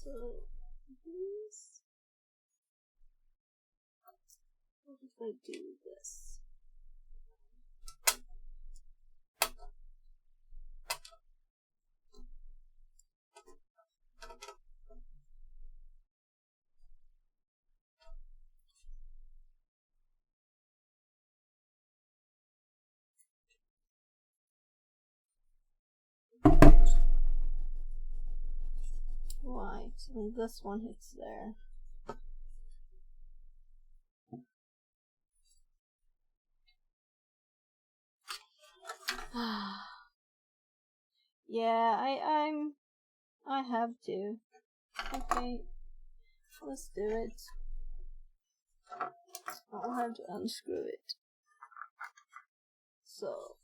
So this, what if I do this? Right, and this one hits there. Yeah, I have to. Okay, let's do it. I'll have to unscrew it. So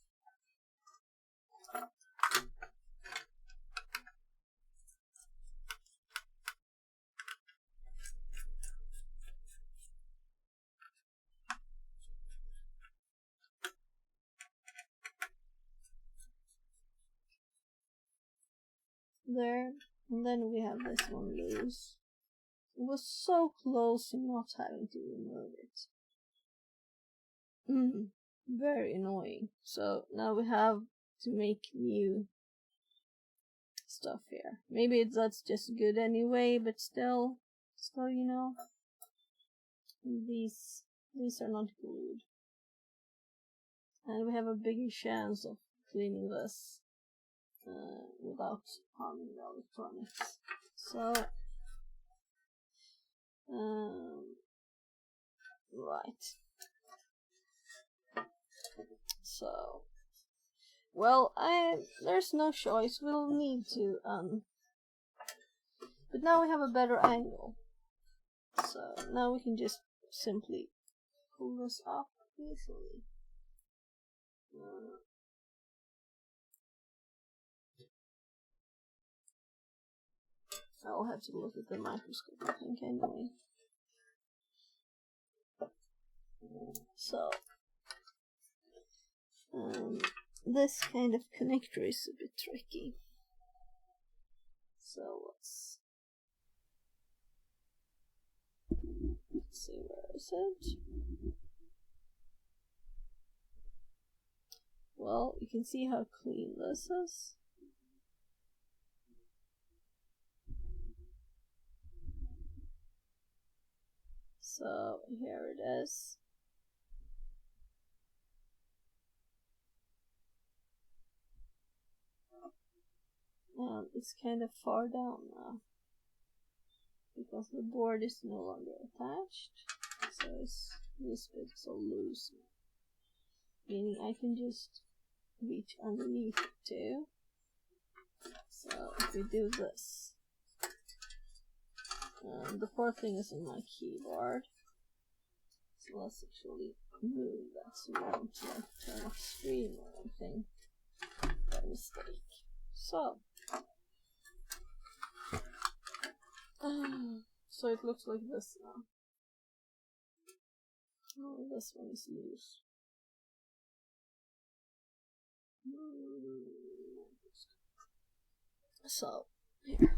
there, and then we have this one loose. It was so close to not having to remove it. Very annoying. So now we have to make new stuff here. Maybe that's just good anyway, but still, you know, these are not glued, and we have a bigger chance of cleaning this without harming the electronics. So, right. So, well, there's no choice. We'll need to But now we have a better angle. So now we can just simply pull this up easily. I'll have to look at the microscope, I think, anyway. So, this kind of connector is a bit tricky. So let's see, where is it? Well, you can see how clean this is. So here it is. And it's kind of far down now because the board is no longer attached. So this bit is all loose now. Meaning I can just reach underneath it too. So if we do this, the poor thing is on my keyboard. So let's actually move that so we don't turn off screen or anything by mistake. So, so it looks like this now. Oh, this one is loose. So, here.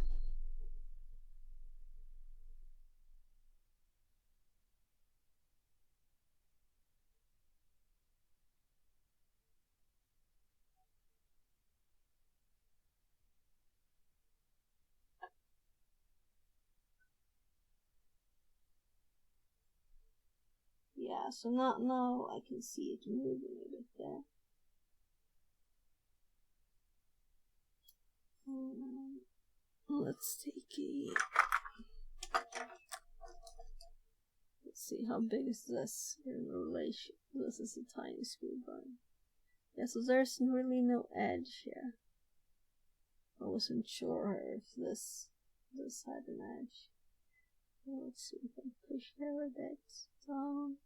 Yeah, so now I can see it moving a bit there. Let's take a... Let's see, how big is this in relation? This is a tiny screwdriver. Yeah, so there's really no edge here. I wasn't sure if this had an edge. Let's see if I push here a bit down.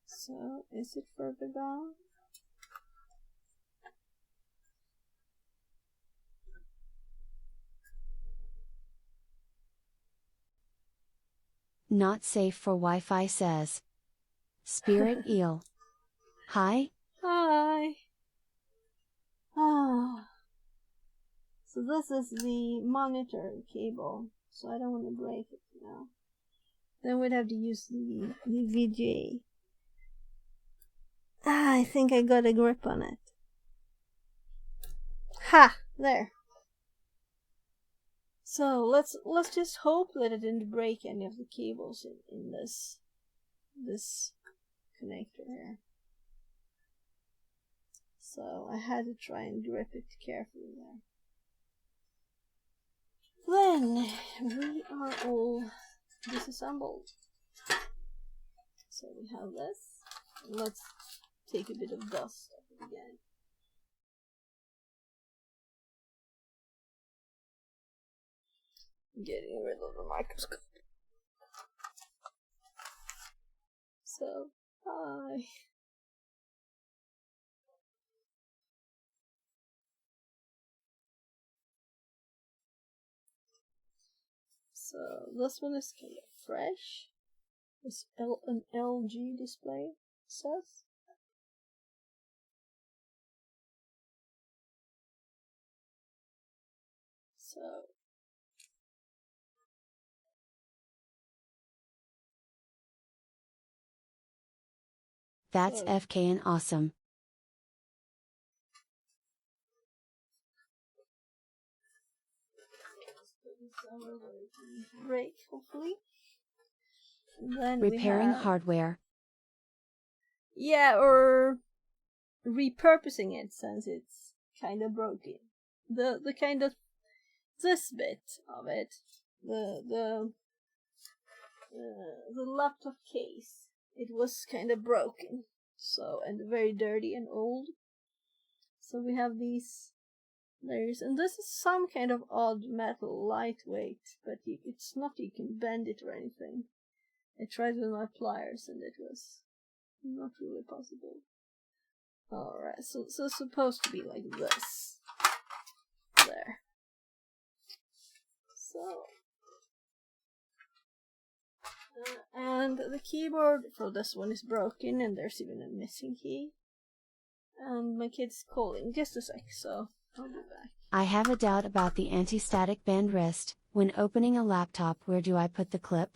So, is it further down? Not safe for Wi-Fi says. Spirit Eel. Hi? Hi! Ah. So this is the monitor cable, so I don't want to break it now. Then we'd have to use the VGA. Ah, I think I got a grip on it. Ha! There. So let's just hope that it didn't break any of the cables in this connector here. So I had to try and grip it carefully there. Then we are all disassembled. So we have this. Let's take a bit of dust off it again. Getting rid of the microscope. So, hi. So this one is kind of fresh. It's an LG display, says. So That's FK and awesome. break, hopefully. And then Repairing we have, hardware. yeah, or repurposing it since it's kind of broken. The kind of this bit of it, the laptop case, it was kind of broken, so, and very dirty and old. So we have these layers, and this is some kind of odd metal, lightweight, but it's not, you can bend it or anything. I tried with my pliers and it was not really possible. Alright, so it's supposed to be like this. There. So. And the keyboard for this one is broken and there's even a missing key. And my kid's calling. Just a sec, so I'll be back. I have a doubt about the anti-static band wrist. When opening a laptop, where do I put the clip?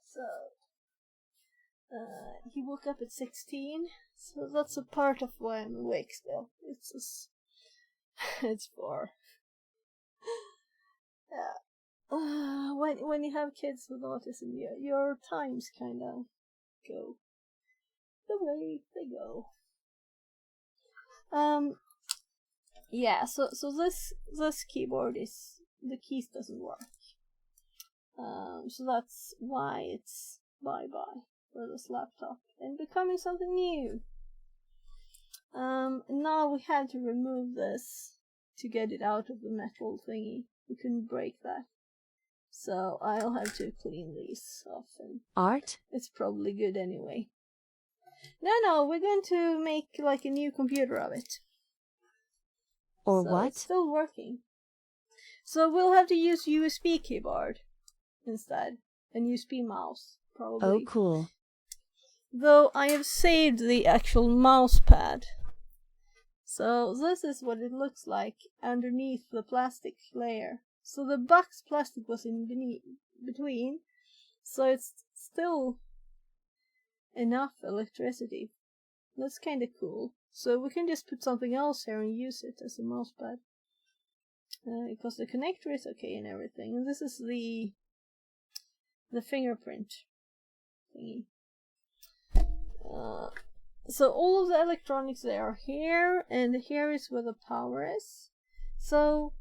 So, he woke up at 16, so that's a part of why I'm awake still. It's just, it's 4. Yeah. When you have kids with autism, your times kind of go the way they go. Yeah. So this keyboard is, the keys doesn't work. So that's why it's bye-bye for this laptop and becoming something new. Now we had to remove this to get it out of the metal thingy. We couldn't break that. So I'll have to clean these off, and Art? it's probably good anyway. No, we're going to make like a new computer of it. Or so what? It's still working. So we'll have to use USB keyboard instead, and USB mouse, probably. Oh, cool. Though I have saved the actual mouse pad. So this is what it looks like underneath the plastic layer. So the box plastic was in between, so it's still enough electricity. That's kind of cool. So we can just put something else here and use it as a mouse pad. Because the connector is okay and everything. And this is the fingerprint thingy. So all of the electronics, they are here, and here is where the power is. So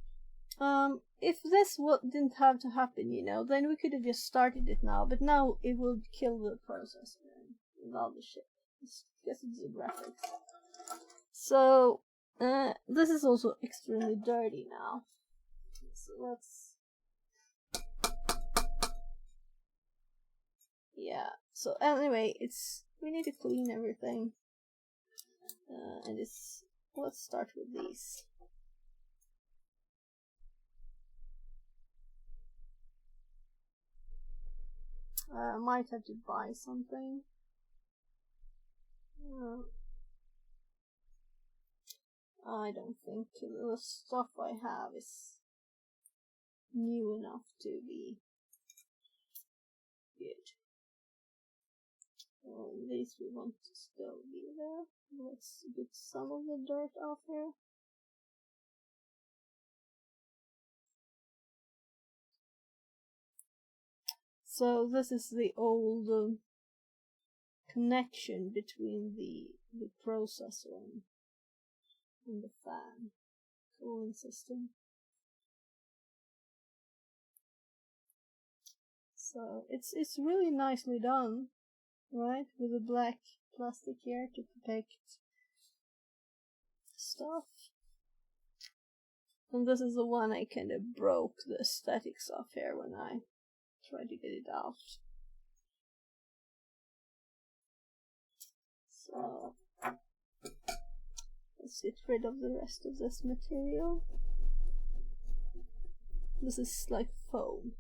if this didn't have to happen, then we could have just started it now, but now it will kill the processor and all the shit. Guess it's the graphics. So this is also extremely dirty now. So let's, yeah. So anyway, we need to clean everything, and let's start with these. I might have to buy something. I don't think the stuff I have is new enough to be good. These we want to still be there. Let's get some of the dirt off here. So this is the old connection between the processor and the fan cooling system. So it's really nicely done, right? With the black plastic here to protect stuff. And this is the one I kind of broke the aesthetics of here when I tried to get it out. So let's get rid of the rest of this material. This is like foam.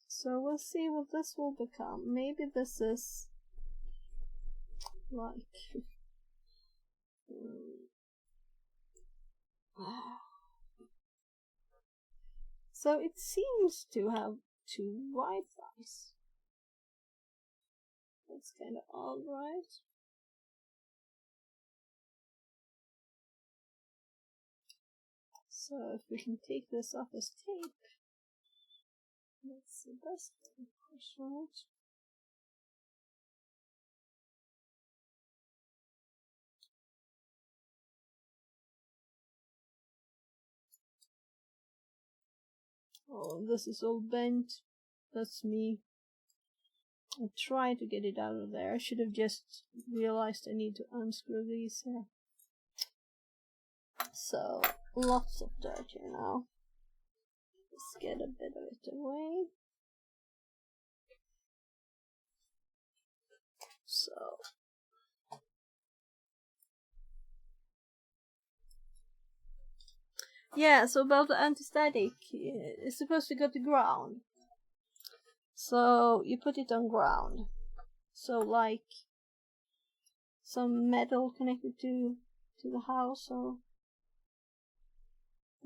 So we'll see what this will become. Maybe this is like so it seems to have two Wi-Fi's. That's kind of odd, right? So if we can take this off as tape, that's the best way, of course, right? Oh, this is all bent. That's me. I tried to get it out of there. I should have just realized I need to unscrew these here. So, lots of dirt here now. Let's get a bit of it away. So, yeah, so about the anti-static, it's supposed to go to ground. So, you put it on ground. So, like, some metal connected to the house, or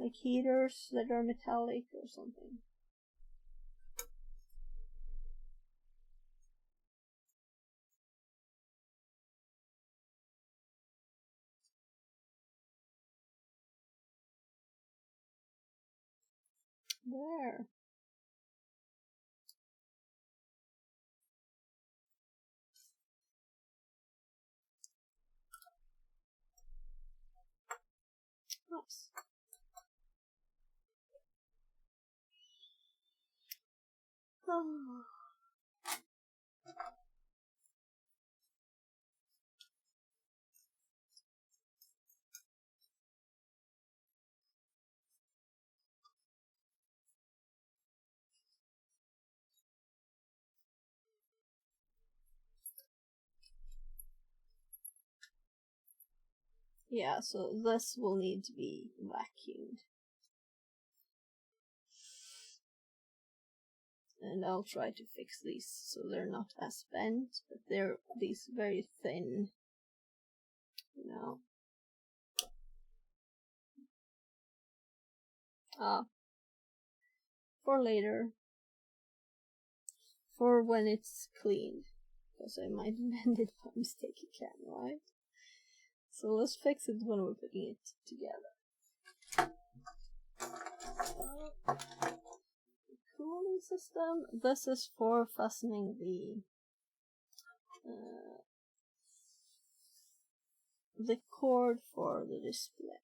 like heaters that are metallic or something. There. Nice. Oh. Yeah, so this will need to be vacuumed. And I'll try to fix these so they're not as bent, but they're these very thin, you know. For later. For when it's cleaned. Because I might bend it by mistake again, right? So let's fix it when we're putting it together. Cooling system. This is for fastening the cord for the display.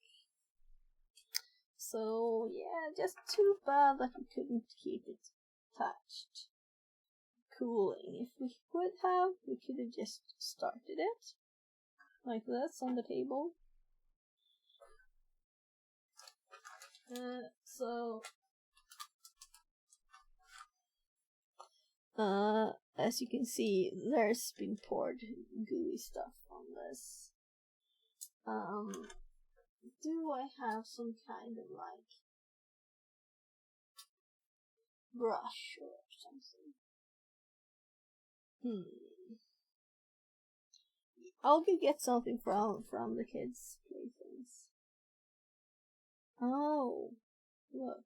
So yeah, just too bad that we couldn't keep it attached. Cooling. If we could have, we could have just started it like this on the table. As you can see, there's been poured gooey stuff on this. Do I have some kind of like brush or something? I'll go get something from the kids' playthings. Oh, look.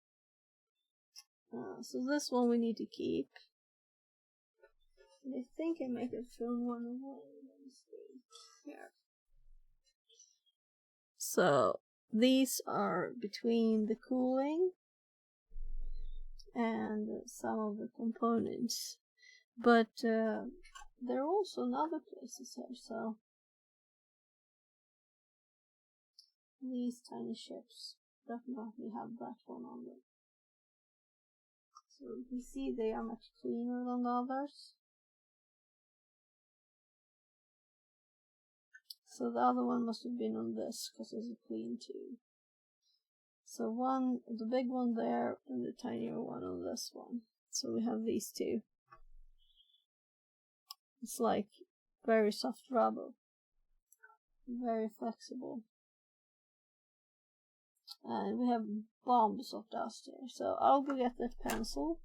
So this one we need to keep. And I think I might have thrown one away. Let me see. Here. So these are between the cooling and some of the components. But there are also in other places here, so these tiny ships definitely have that one on them. So you can see they are much cleaner than the others. So the other one must have been on this, because it's a clean too. So the big one there, and the tinier one on this one. So we have these two. It's like very soft rubber. Very flexible. And we have bombs of dust here. So I'll go get that pencil.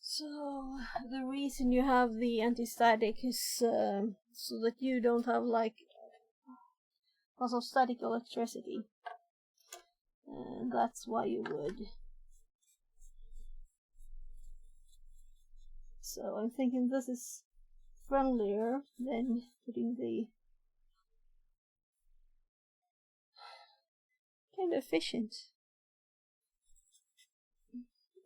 So the reason you have the anti-static is so that you don't have like lots of static electricity. And that's why you would. So I'm thinking this is friendlier than putting the kind of efficient.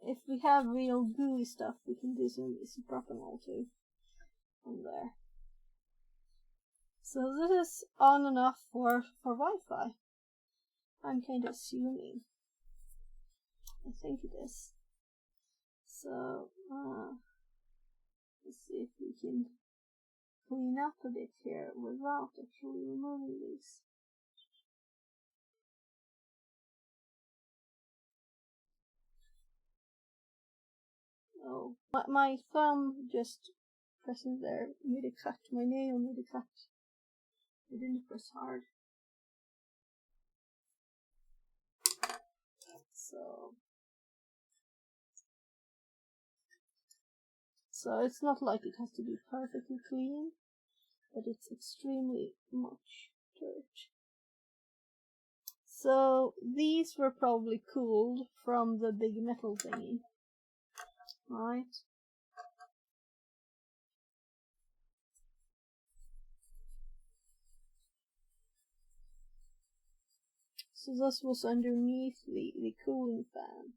If we have real gooey stuff, we can do some isopropanol too on there. So this is on and off for Wi-Fi. I'm kind of assuming. I think it is. So let's see if we can clean up a bit here without actually removing these. Oh, my thumb just pressing there made a cut. My nail made a cut. I didn't press hard. So it's not like it has to be perfectly clean, but it's extremely much dirt. So these were probably cooled from the big metal thingy, right? So this was underneath the cooling fan,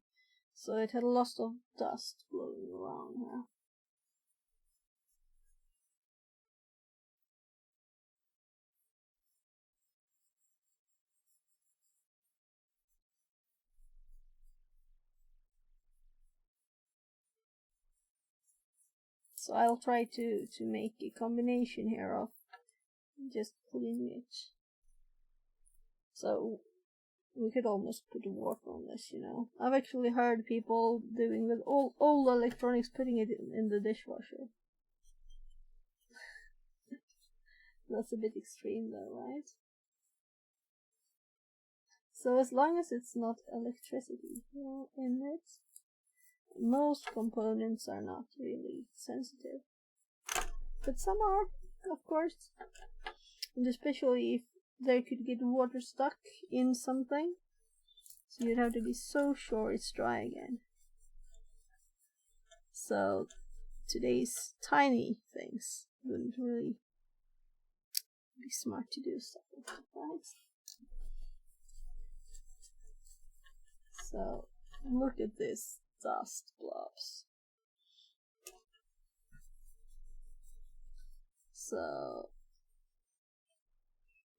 so it had a lot of dust blowing around here. So I'll try to make a combination here of just cleaning it. So we could almost put water on this, you know. I've actually heard people doing with all electronics, putting it in the dishwasher. That's a bit extreme though, right? So as long as it's not electricity, you know, in it, most components are not really sensitive. But some are, of course. And especially if there could get water stuck in something. So you'd have to be so sure it's dry again. So today's tiny things wouldn't really be smart to do stuff like that, right? So look at this dust blobs. So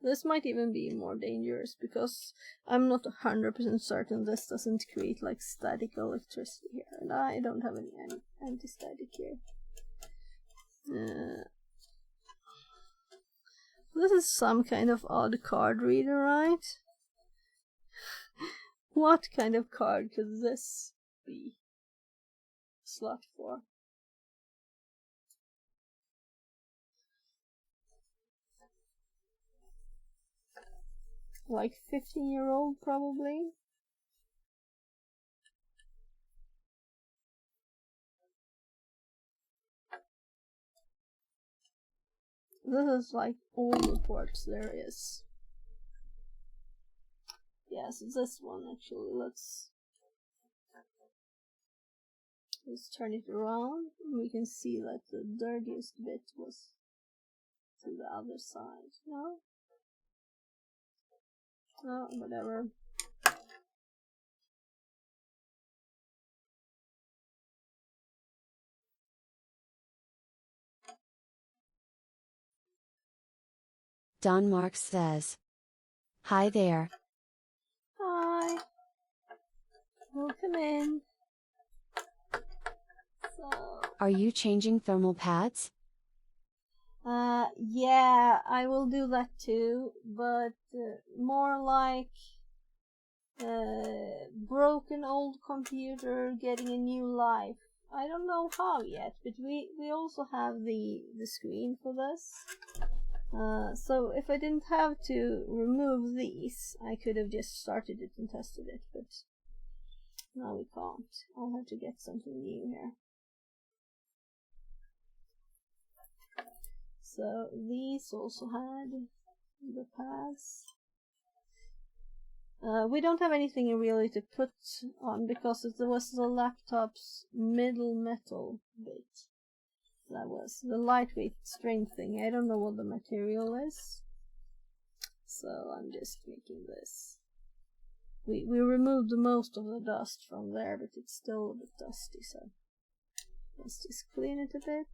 This might even be more dangerous because I'm not 100% certain this doesn't create like static electricity here, and I don't have any anti-static here. This is some kind of odd card reader, right? What kind of card could this be? Slot for? Like 15-year-old probably. This is like all the ports there is. Yes, this one actually. Let's turn it around. We can see that the dirtiest bit was to the other side. No? Oh, whatever. Don Marks says, "Hi there. Hi. Welcome in. So, Are you changing thermal pads?" yeah, I will do that too, but more like broken old computer getting a new life. I don't know how yet, but we also have the screen for this. So if I didn't have to remove these, I could have just started it and tested it, but now we can't. I'll have to get something new here. So these also had the pads. We don't have anything really to put on because it was the laptop's middle metal bit. That was the lightweight string thing. I don't know what the material is, so I'm just making this. We removed most of the dust from there, but it's still a bit dusty, so let's just clean it a bit.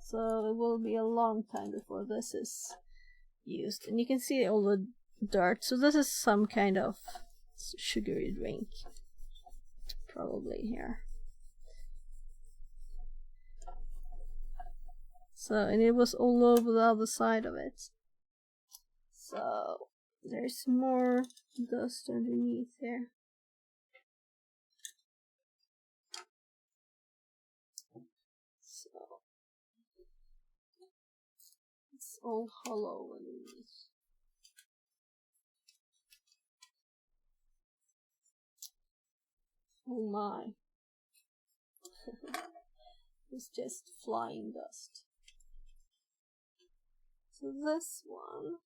So it will be a long time before this is used, and you can see all the dirt. So this is some kind of sugary drink, probably here. So, and it was all over the other side of it. So there's more dust underneath there. So it's all hollow underneath. Oh my. It's just flying dust. So this one,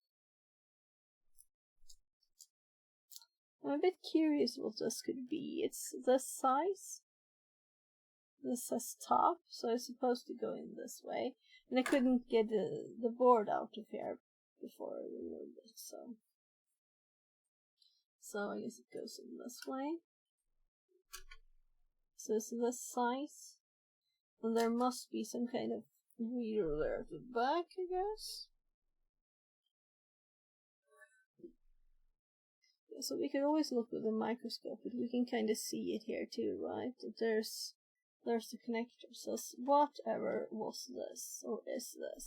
I'm a bit curious what this could be. It's this size. This says top, so it's supposed to go in this way. And I couldn't get the board out of here before I removed it, so I guess it goes in this way. So it's this size. And there must be some kind of reader there at the back, I guess. Yeah, so we could always look with a microscope, but we can kind of see it here too, right? There's the connector. So whatever was this, or is this?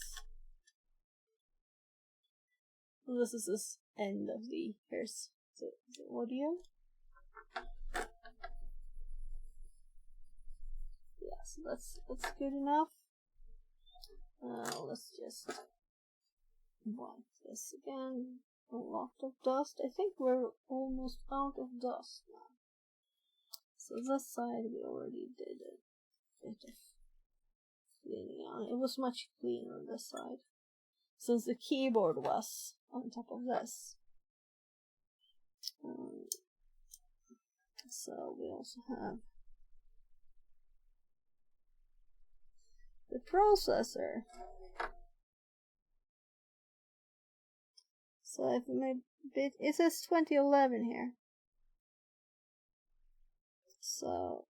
Well, this is this end of the, here's the audio. Yeah, so that's good enough. Let's just wipe this again. A lot of dust. I think we're almost out of dust now. So this side we already did a bit of cleaning on. It was much cleaner on this side, since the keyboard was on top of this. So we also have the processor. So if it says 2011 here. So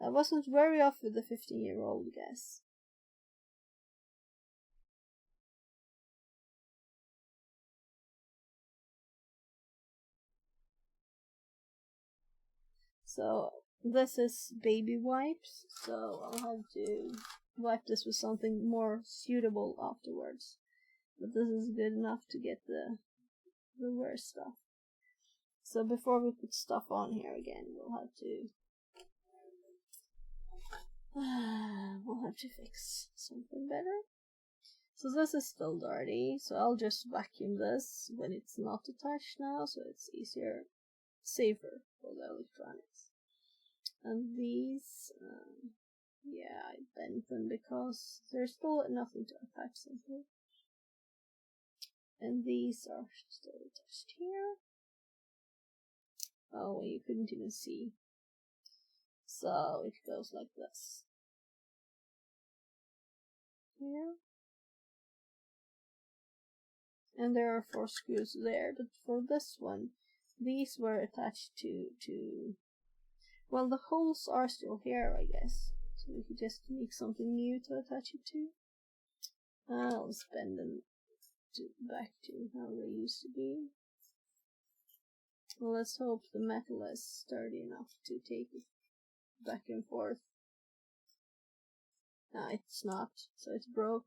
I wasn't very off with the 15-year-old guess. So this is baby wipes, so I'll have to wipe this with something more suitable afterwards. But this is good enough to get the worst stuff. So before we put stuff on here again, we'll have to fix something better. So this is still dirty, so I'll just vacuum this when it's not attached now, so it's safer for the electronics. And these, yeah, I bent them because there's still nothing to attach simply. And these are still attached here. Oh, you couldn't even see. So it goes like this. Here. And there are 4 screws there, but for this one, these were attached to well, the holes are still here, I guess. So we could just make something new to attach it to. I'll bend them back to how they used to be. Well, let's hope the metal is sturdy enough to take it back and forth. No, it's not, so it broke.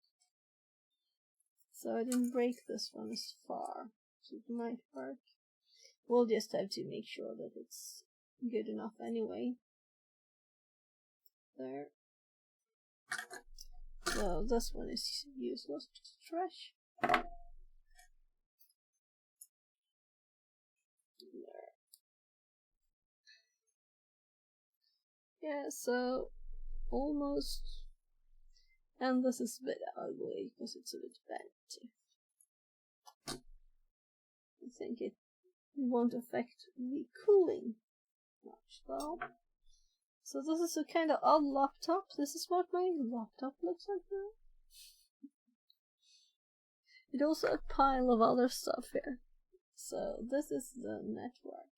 So I didn't break this one as far, so it might work. We'll just have to make sure that it's good enough anyway. There. So this one is useless to trash. There. Yeah, so almost. And this is a bit ugly because it's a bit bent. I think it won't affect the cooling much though. So this is a kind of odd laptop. This is what my laptop looks like now. It also a pile of other stuff here. So this is the network.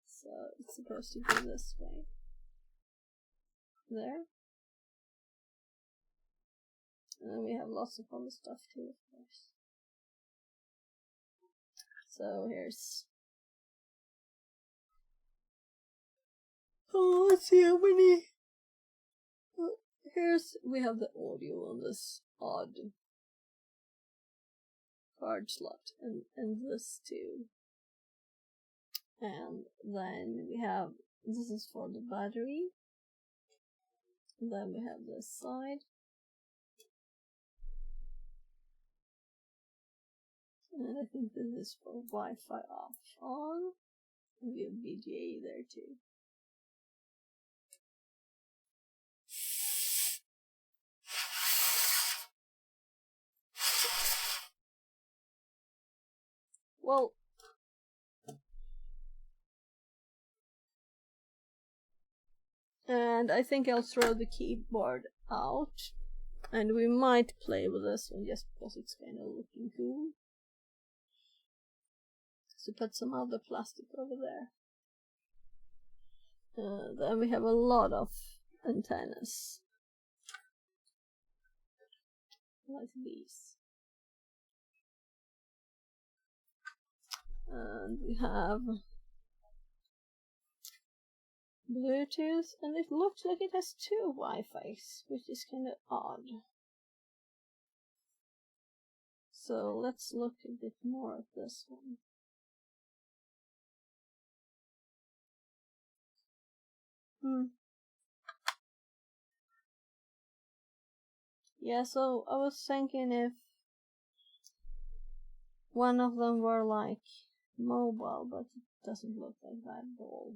So it's supposed to go this way. There. And then we have lots of other stuff too, of course. So here's... Oh, let's see how many... we have the audio on this odd card slot, and this too. And then we have, this is for the battery. And then we have this side. And I think this is for Wi-Fi off on. And we have VGA there too. Well, and I think I'll throw the keyboard out, and we might play with this one just because it's kind of looking cool. So put some other plastic over there. Then we have a lot of antennas, like these. And we have Bluetooth, and it looks like it has 2 Wi-Fis, which is kind of odd. So let's look a bit more at this one. Yeah, so I was thinking if one of them were like mobile, but it doesn't look like that at all.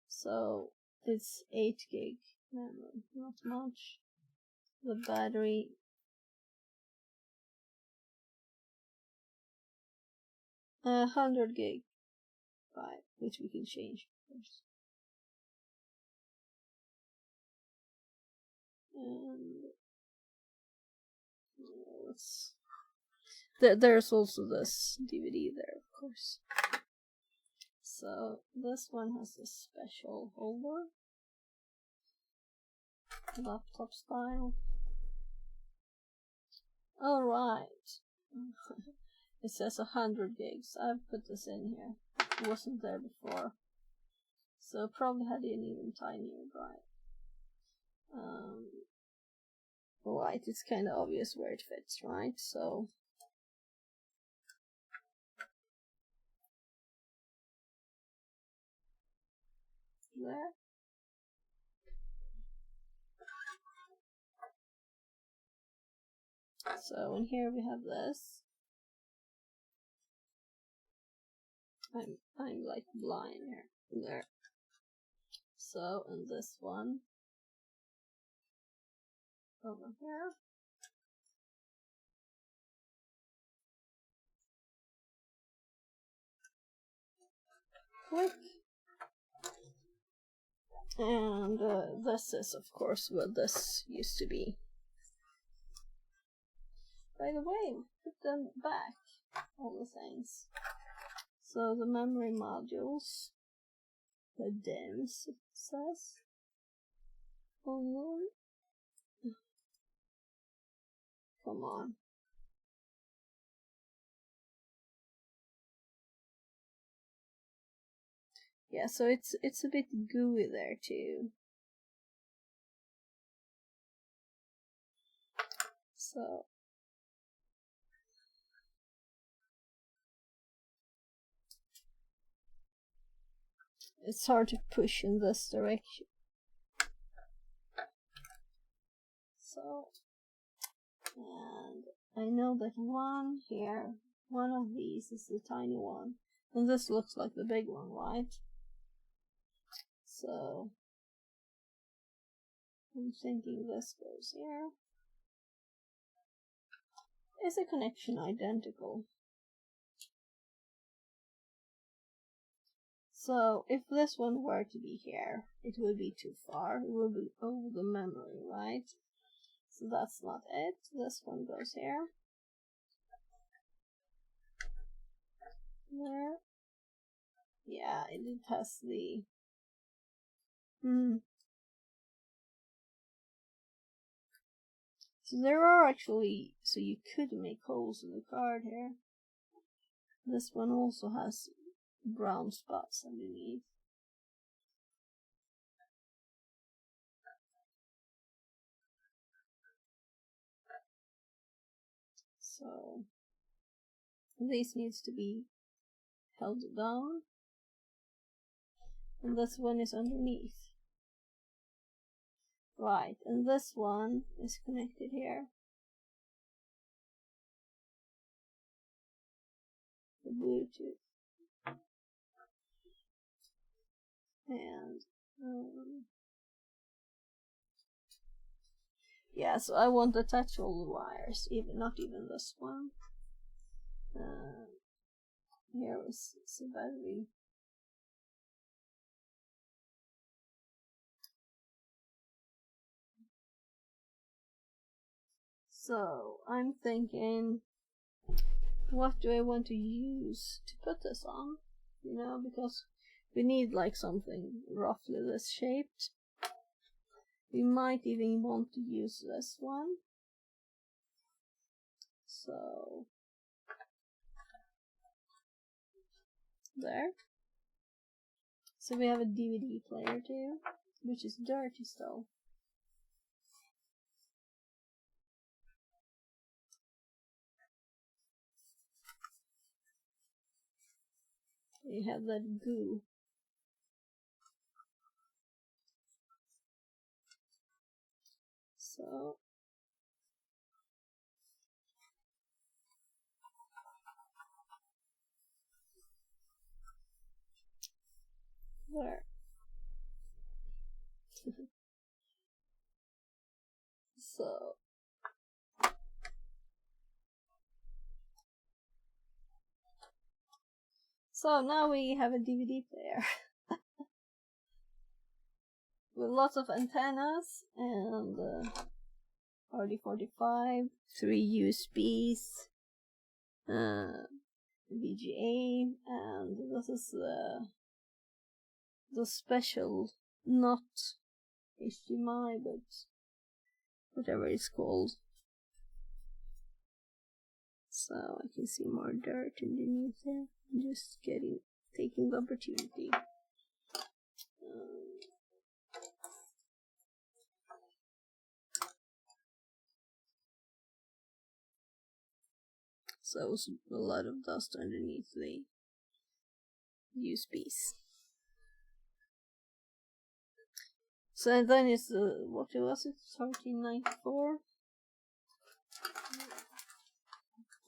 So it's 8 gig memory, not much. The battery, uh, 100 gig, right, which we can change, of course. And there's also this DVD there, of course. So this one has a special holder, laptop style. Alright. It says 100 gigs. I've put this in here. It wasn't there before. So probably had an even tinier drive. Right, it's kind of obvious where it fits, right? So there. So in here we have this. I'm like blind here. There. So and this one over here. Click. And this is of course what this used to be. By the way, put them back, all the things. So the memory modules, the DIMMs it says. Oh, come on. Yeah, so it's a bit gooey there too. So it's hard to push in this direction. So, and I know that one here, one of these is the tiny one, and this looks like the big one, right? So I'm thinking this goes here. Is the connection identical? So if this one were to be here, it would be too far. It would be over the memory, right? So that's not it. This one goes here. There. Yeah, it has the... So there are actually... So you could make holes in the card here. This one also has brown spots underneath. So this needs to be held down. And this one is underneath. Right, and this one is connected here. The Bluetooth. And yeah, so I won't attach all the wires, not even this one. Here is the battery. So I'm thinking, what do I want to use to put this on? You know, because we need like something roughly this shaped. We might even want to use this one. So there. So we have a DVD player too, which is dirty still. You have that goo. So there. So now we have a DVD player with lots of antennas and RD45, 3 USBs, VGA, and this is the special, not HDMI, but whatever it's called. so I can see more dirt underneath there. I'm just taking the opportunity. So it was a lot of dust underneath the USBs. So then it's what was it? 1394.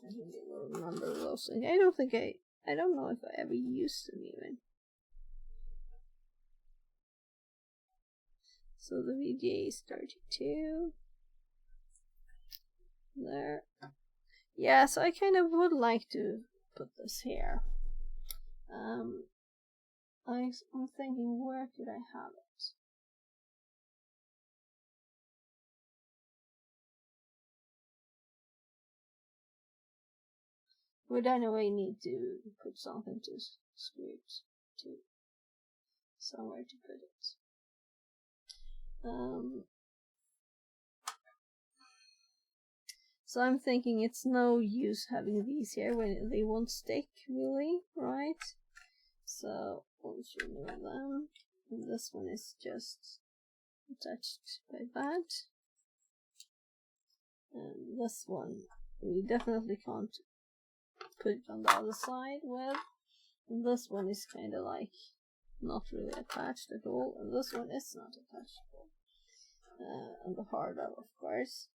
I don't remember those things. I don't know if I ever used them even. So the VGA is 32. There. Yeah, so I kind of would like to put this here. I'm thinking, where could I have it? Would anyway need to put something to screw it to, somewhere to put it. So I'm thinking it's no use having these here when they won't stick, really, right? So let's remove them. And this one is just attached by that. And this one, we definitely can't put it on the other side with. And this one is kind of like not really attached at all. And this one is not attached at all. And the hard up, of course.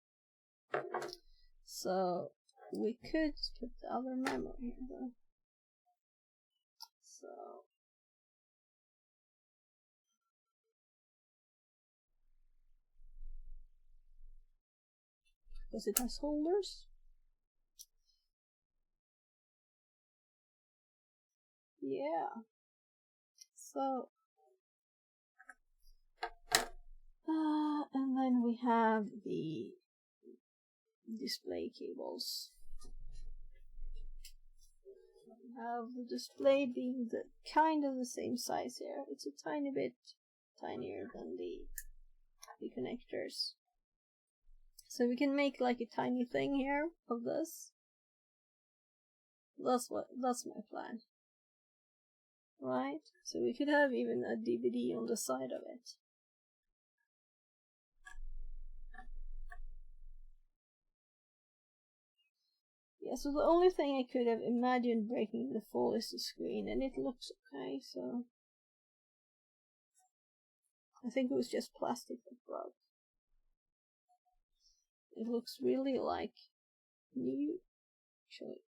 So we could put the other memory here though. So because it has holders. Yeah. So and then we have the display cables. We have the display being kind of the same size here. It's a tiny bit tinier than the connectors. So we can make like a tiny thing here of this. That's my plan. Right? So we could have even a DVD on the side of it. Yeah, so the only thing I could have imagined breaking the fall is the screen, and it looks okay, so I think it was just plastic that broke. It looks really like new, actually.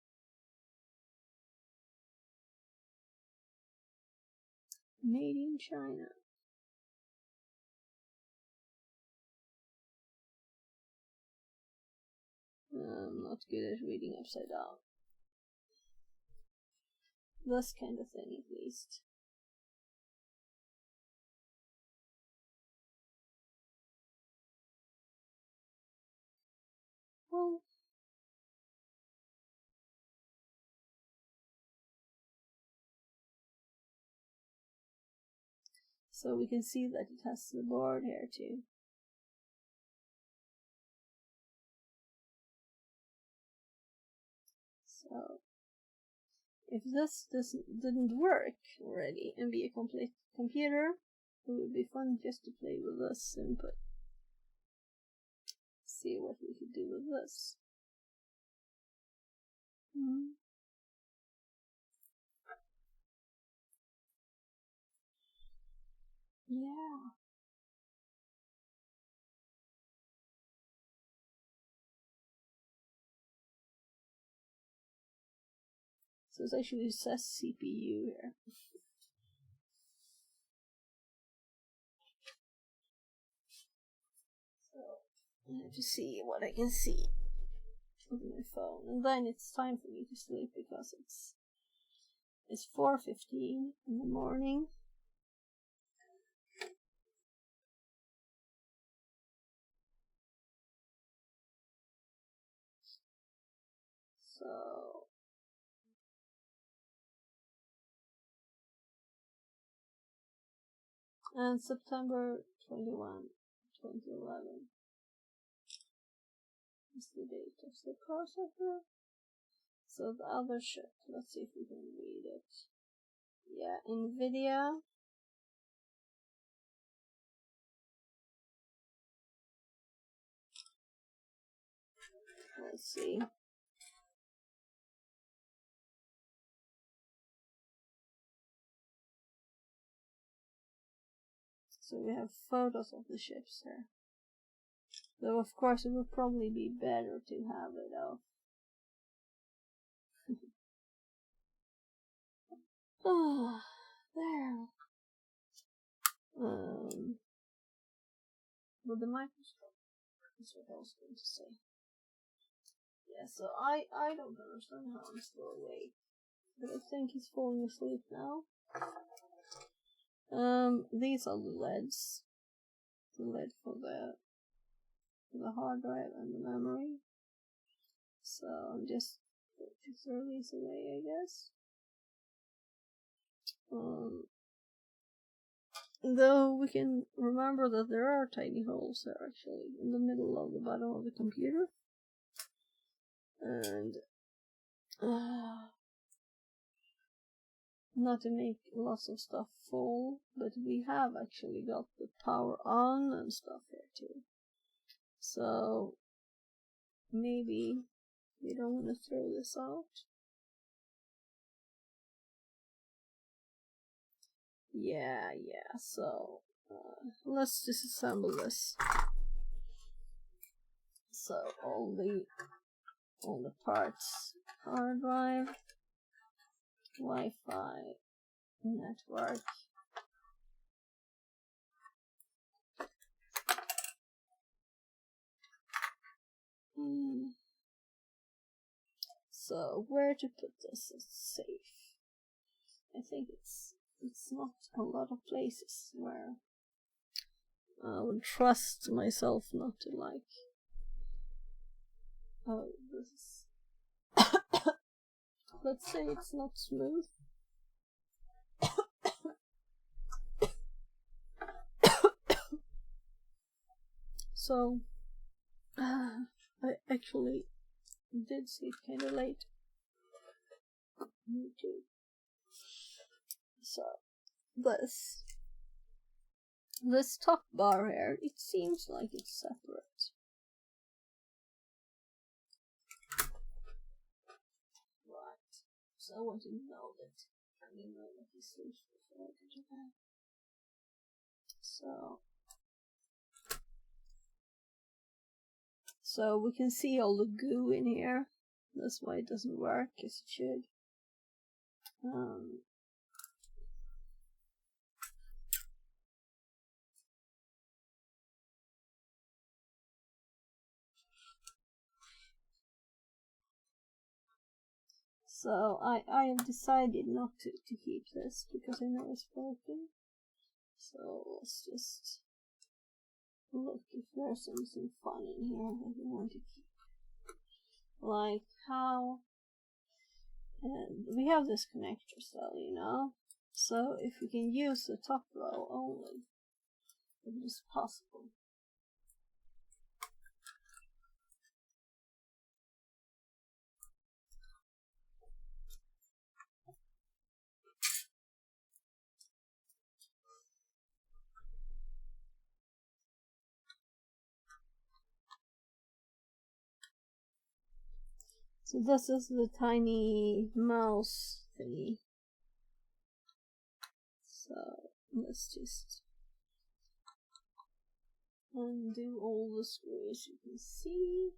Made in China. I'm not good at reading upside down. This kind of thing, at least. Well, so we can see that it has the board here too. So if this didn't work already and be a complete computer, it would be fun just to play with this input. See what we could do with this. Yeah. So it actually says CPU here. So I have to see what I can see on my phone, and then it's time for me to sleep because it's 4:15 in the morning. So and September 21, 2011 is the date of the processor. So the other chip, let's see if we can read it. Yeah, NVIDIA. Let's see. So we have photos of the ships here. Though of course it would probably be better to have it off. Oh, there. With the microscope. That's what I was going to say. Yeah, so I don't understand how I'm still awake. But I think he's falling asleep now. These are the LEDs. The LED for the hard drive and the memory. So I'm just going to throw these away, I guess. Though we can remember that there are tiny holes there actually in the middle of the bottom of the computer. And not to make lots of stuff fall, but we have actually got the power on and stuff here too. So maybe we don't want to throw this out. Yeah, so let's disassemble this. So all the parts: hard drive, Wi-Fi, network. So where to put this is safe. I think it's not a lot of places where I would trust myself not to like. Oh, this is. Let's say it's not smooth. So I actually did sleep kind of late. Me too. So this top bar here, it seems like it's separate. Right. So I want to know that I didn't know that he sleeps before I go to bed. So we can see all the goo in here. That's why it doesn't work as it should. So I have decided not to keep this because I know it's broken. So let's just look if there's something fun in here that we want to keep. Like how we have this connector cell, you know? So if we can use the top row only, it is possible. So this is the tiny mouse thingy. So let's just undo all the screws you can see.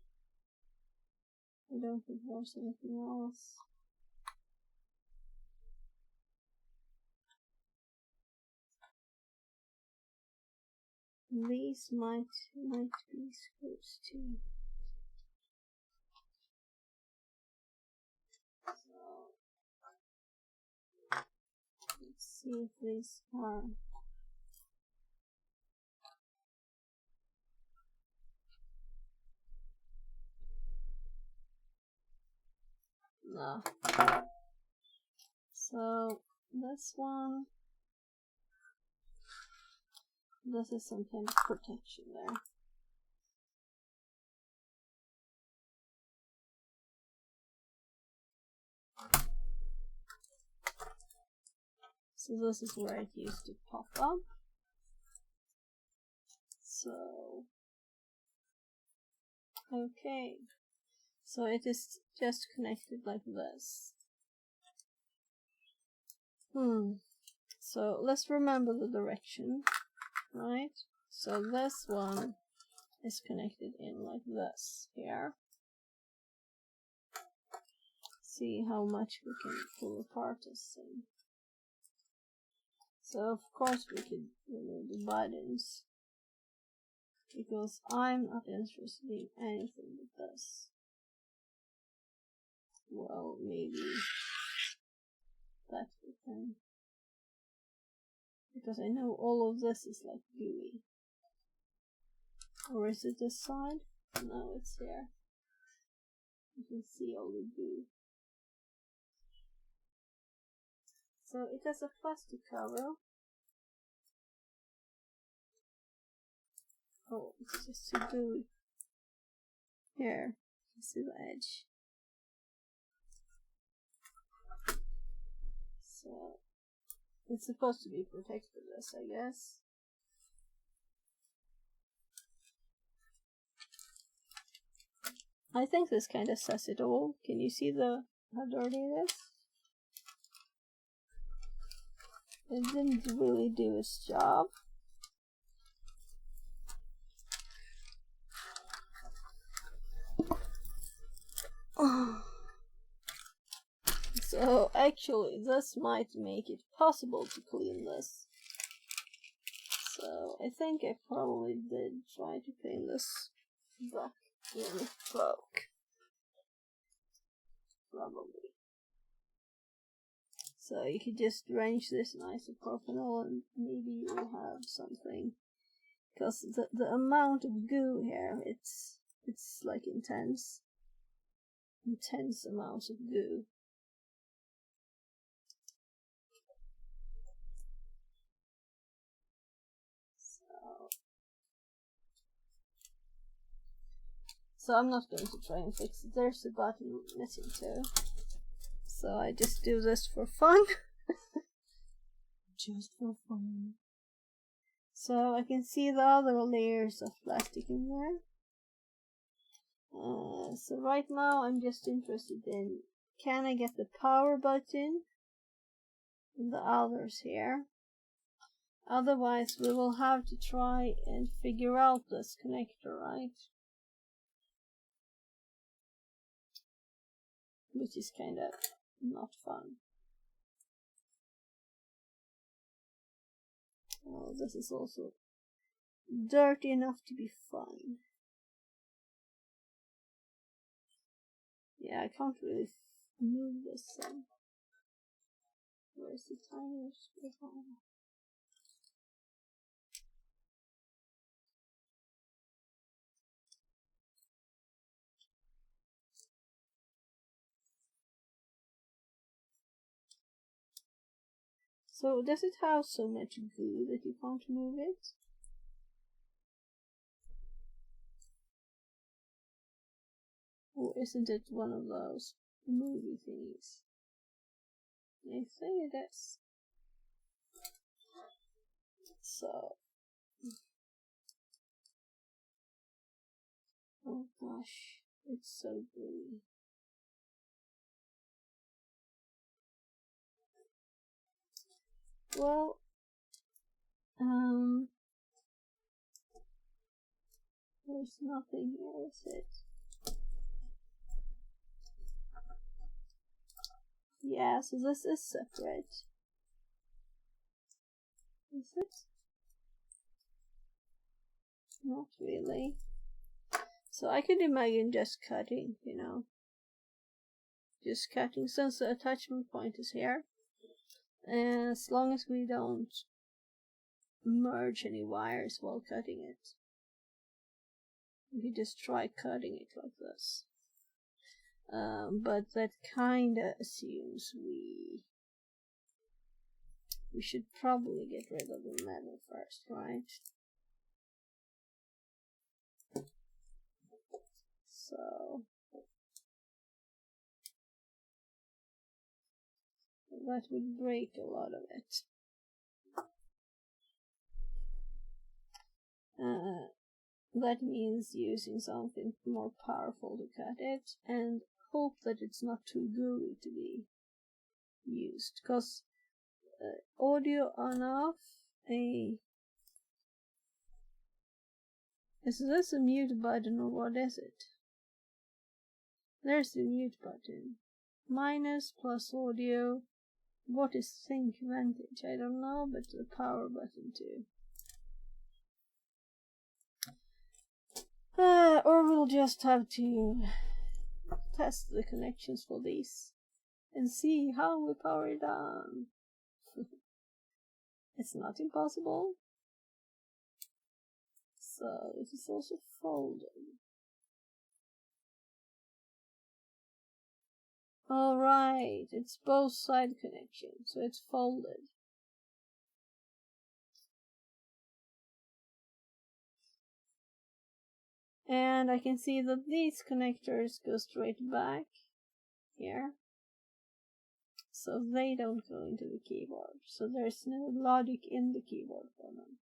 I don't think there's anything else. These might be screws too. So let's see if these are. No. So this one, this is some kind of protection there. So this is where it used to pop up. So, okay. So it is just connected like this. So let's remember the direction, right? So this one is connected in like this here. See how much we can pull apart this thing. So of course we could remove the buttons, because I'm not interested in anything but this. Well, maybe that's the thing. Because I know all of this is like gooey. Or is it this side? No, it's here. You can see all the goo. So it has a plastic cover. Oh, it's just too gooey. Here, you see the edge. So it's supposed to be protected, this, I guess. I think this kind of says it all. Can you see how dirty it is? It didn't really do its job. So actually this might make it possible to clean this. So I think I probably did try to clean this back in bulk. Probably. So you could just drench this in isopropanol and maybe you'll have something. Because the amount of goo here, it's like intense amounts of goo. So I'm not going to try and fix it. There's a button missing too. So I just do this for fun. Just for fun. So I can see the other layers of plastic in there. So right now I'm just interested in, can I get the power button and the others here? Otherwise we will have to try and figure out this connector, right? Which is kind of not fun. Oh, this is also dirty enough to be fun. Yeah, I can't really move this thing. Where's the tiny screwdriver? So does it have so much glue that you can't move it? Or isn't it one of those movie thingies? I think it is. So, oh gosh, it's so gluey. Well, there's nothing here, is it? Yeah, so this is separate. Is it? Not really. So I could imagine just cutting, you know. Just cutting, since the attachment point is here. And as long as we don't merge any wires while cutting it, we could just try cutting it like this. But that kinda assumes we should probably get rid of the metal first, right? So that would break a lot of it. that means using something more powerful to cut it, and hope that it's not too gooey to be used, because audio on off is this a mute button or what is it? There's the mute button. Minus plus audio. What is sync vantage? I don't know, but the power button too. Or we'll just have to test the connections for these and see how we power it on. It's not impossible. So it is also folded. Alright, it's both side connections, so it's folded. And I can see that these connectors go straight back here. So they don't go into the keyboard. So there's no logic in the keyboard for them.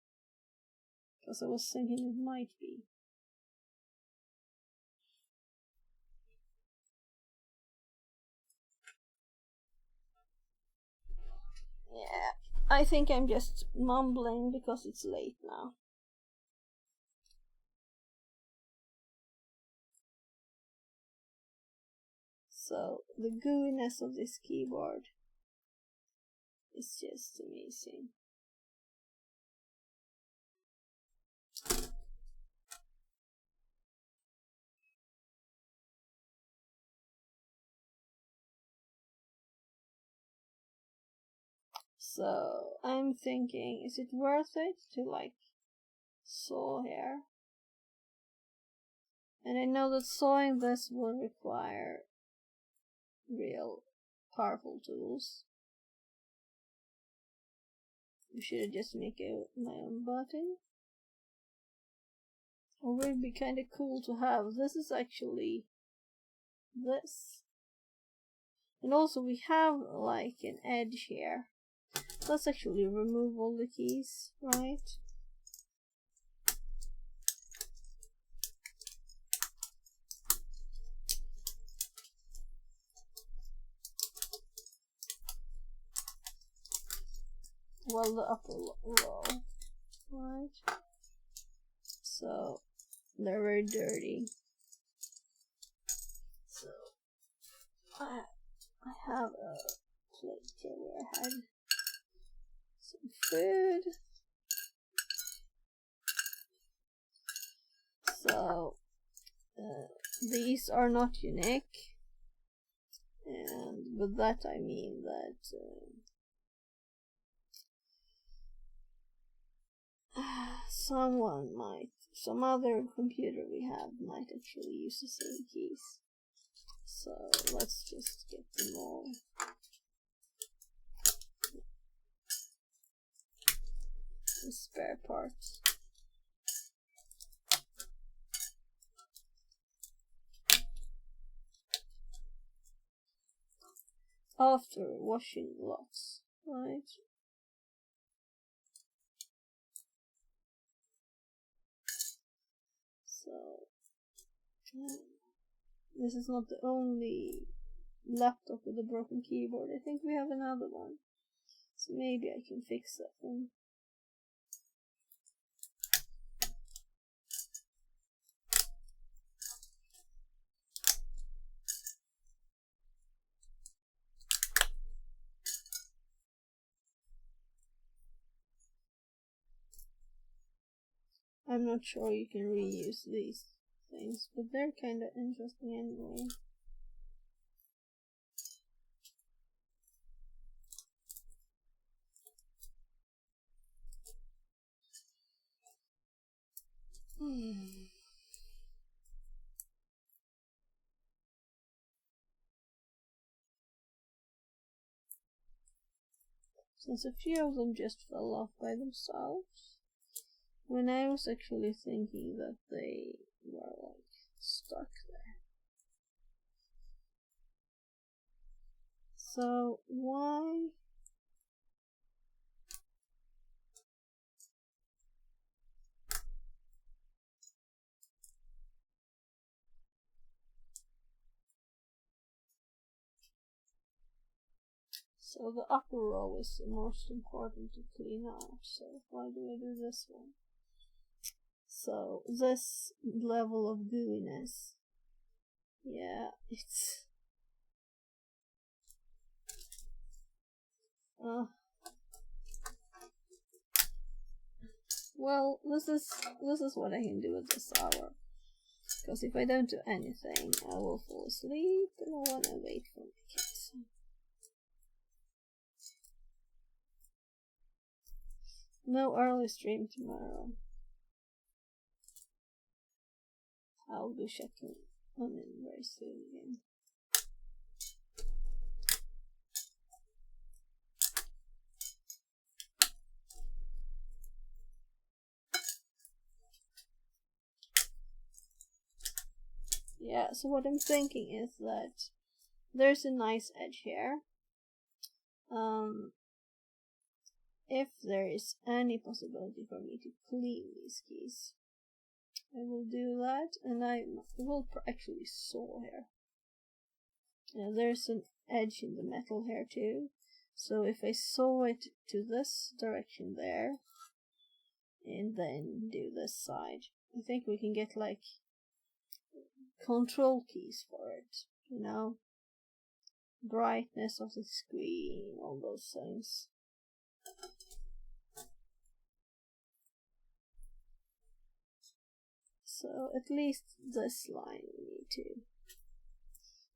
Because I was thinking it might be. Yeah, I think I'm just mumbling because it's late now. So the gooiness of this keyboard is just amazing. So I'm thinking, is it worth it to like saw here? And I know that sawing this will require real powerful tools. Should I just make my own button? Or would it be kind of cool to have? This is actually this. And also we have like an edge here. Let's actually remove all the keys, right? Well, the upper row, right? So they're very dirty. So I have a plate here where I had some food. So these are not unique, and with that I mean that some other computer we have might actually use the same keys. So let's just get them all. The spare parts. After washing lots, right? So this is not the only laptop with a broken keyboard. I think we have another one. So maybe I can fix that one. I'm not sure you can reuse these things, but they're kinda interesting anyway. Since a few of them just fell off by themselves, when I was actually thinking that they were like stuck there. So why? So the upper row is the most important to clean out, so why do I do this one? So this level of gooiness, yeah, it's well, this is what I can do at this hour. Because if I don't do anything, I will fall asleep and I wanna wait for my kids. No early stream tomorrow. I'll be checking on it very soon again. Yeah, so what I'm thinking is that there's a nice edge here. If there is any possibility for me to clean these keys, I will do that, and I will actually saw here. Yeah, there's an edge in the metal here too, so if I saw it to this direction there, and then do this side, I think we can get like control keys for it, you know, brightness of the screen, all those things. So at least this line we need to.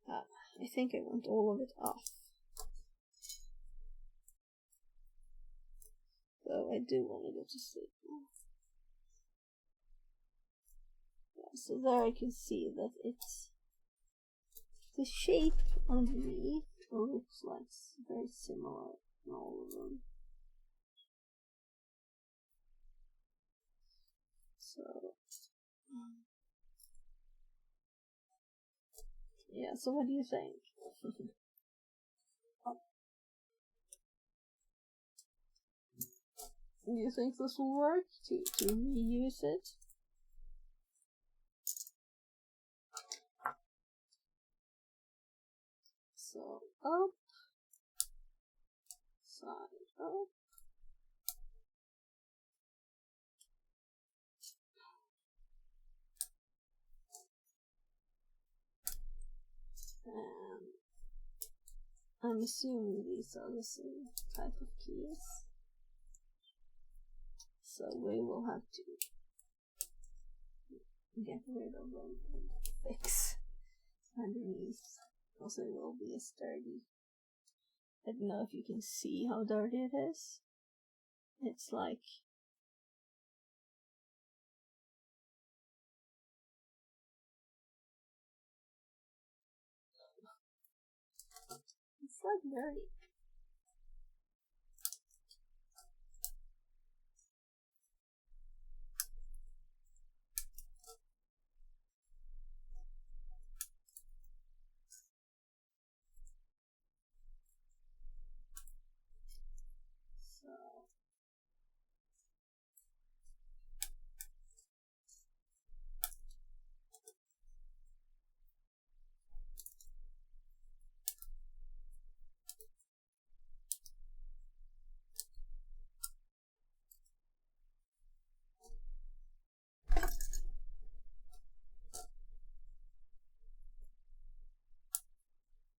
I think I want all of it off. So I do want to go to sleep now. Yeah, so there I can see that it's the shape underneath looks like very similar in all of them. So yeah, so what do you think? Do you think this will work to reuse it? So up, side up. And I'm assuming these are the same type of keys. So we will have to get rid of them and fix underneath, because it will be sturdy. I don't know if you can see how dirty it is. It's like dirty.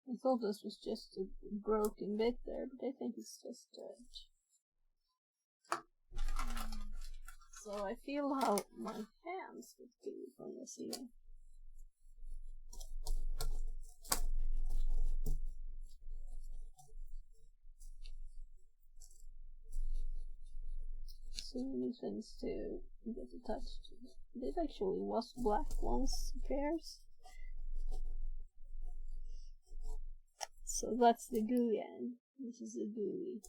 So I thought this was just a broken bit there, but I think it's just dirt. So I feel how my hands would be from this here. So many things to get attached to. It actually was black ones pairs. So that's the gooey end. This is the gooey.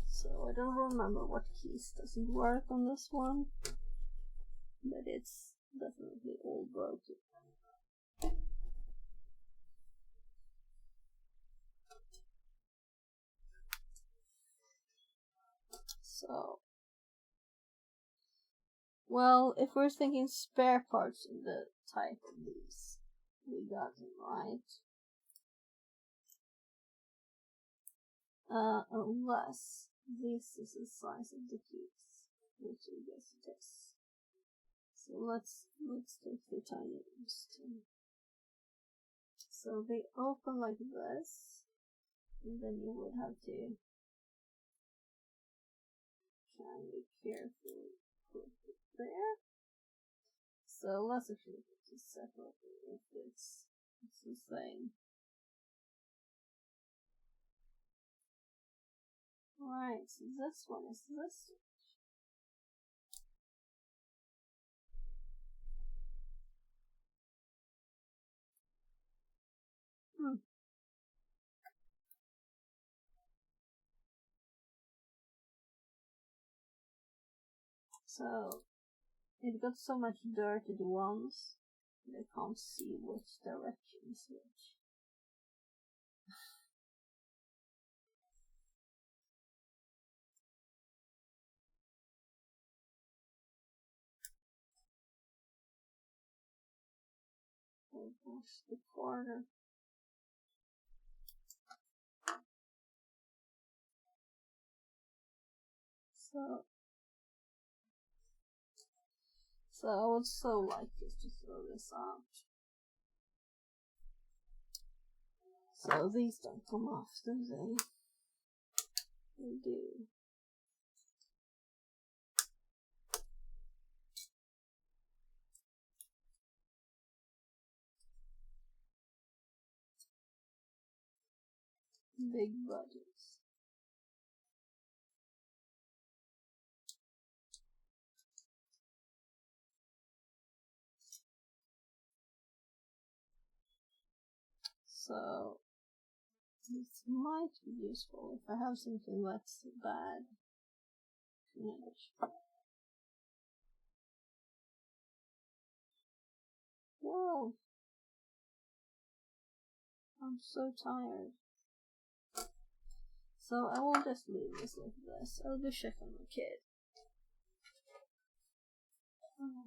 So I don't remember what keys doesn't work on this one, but it's definitely all broken. So, well, if we're thinking spare parts in the type of these we got them right. Unless this is the size of the keys, which I guess it is. So let's take the tiny ones too. So they open like this, and then you would have to kind of carefully put it there. So let's actually put this separately if it's the same. Right, so this one is this one. So it got so much dirt at once that I can't see which direction is which. Oh gosh, the corner. So I would so like just to throw this out. So these don't come off, do they? They do. Big budgets. So this might be useful if I have something that's bad. Whoa! I'm so tired. So I will just leave this like this. I'll be checking my kid. Oh.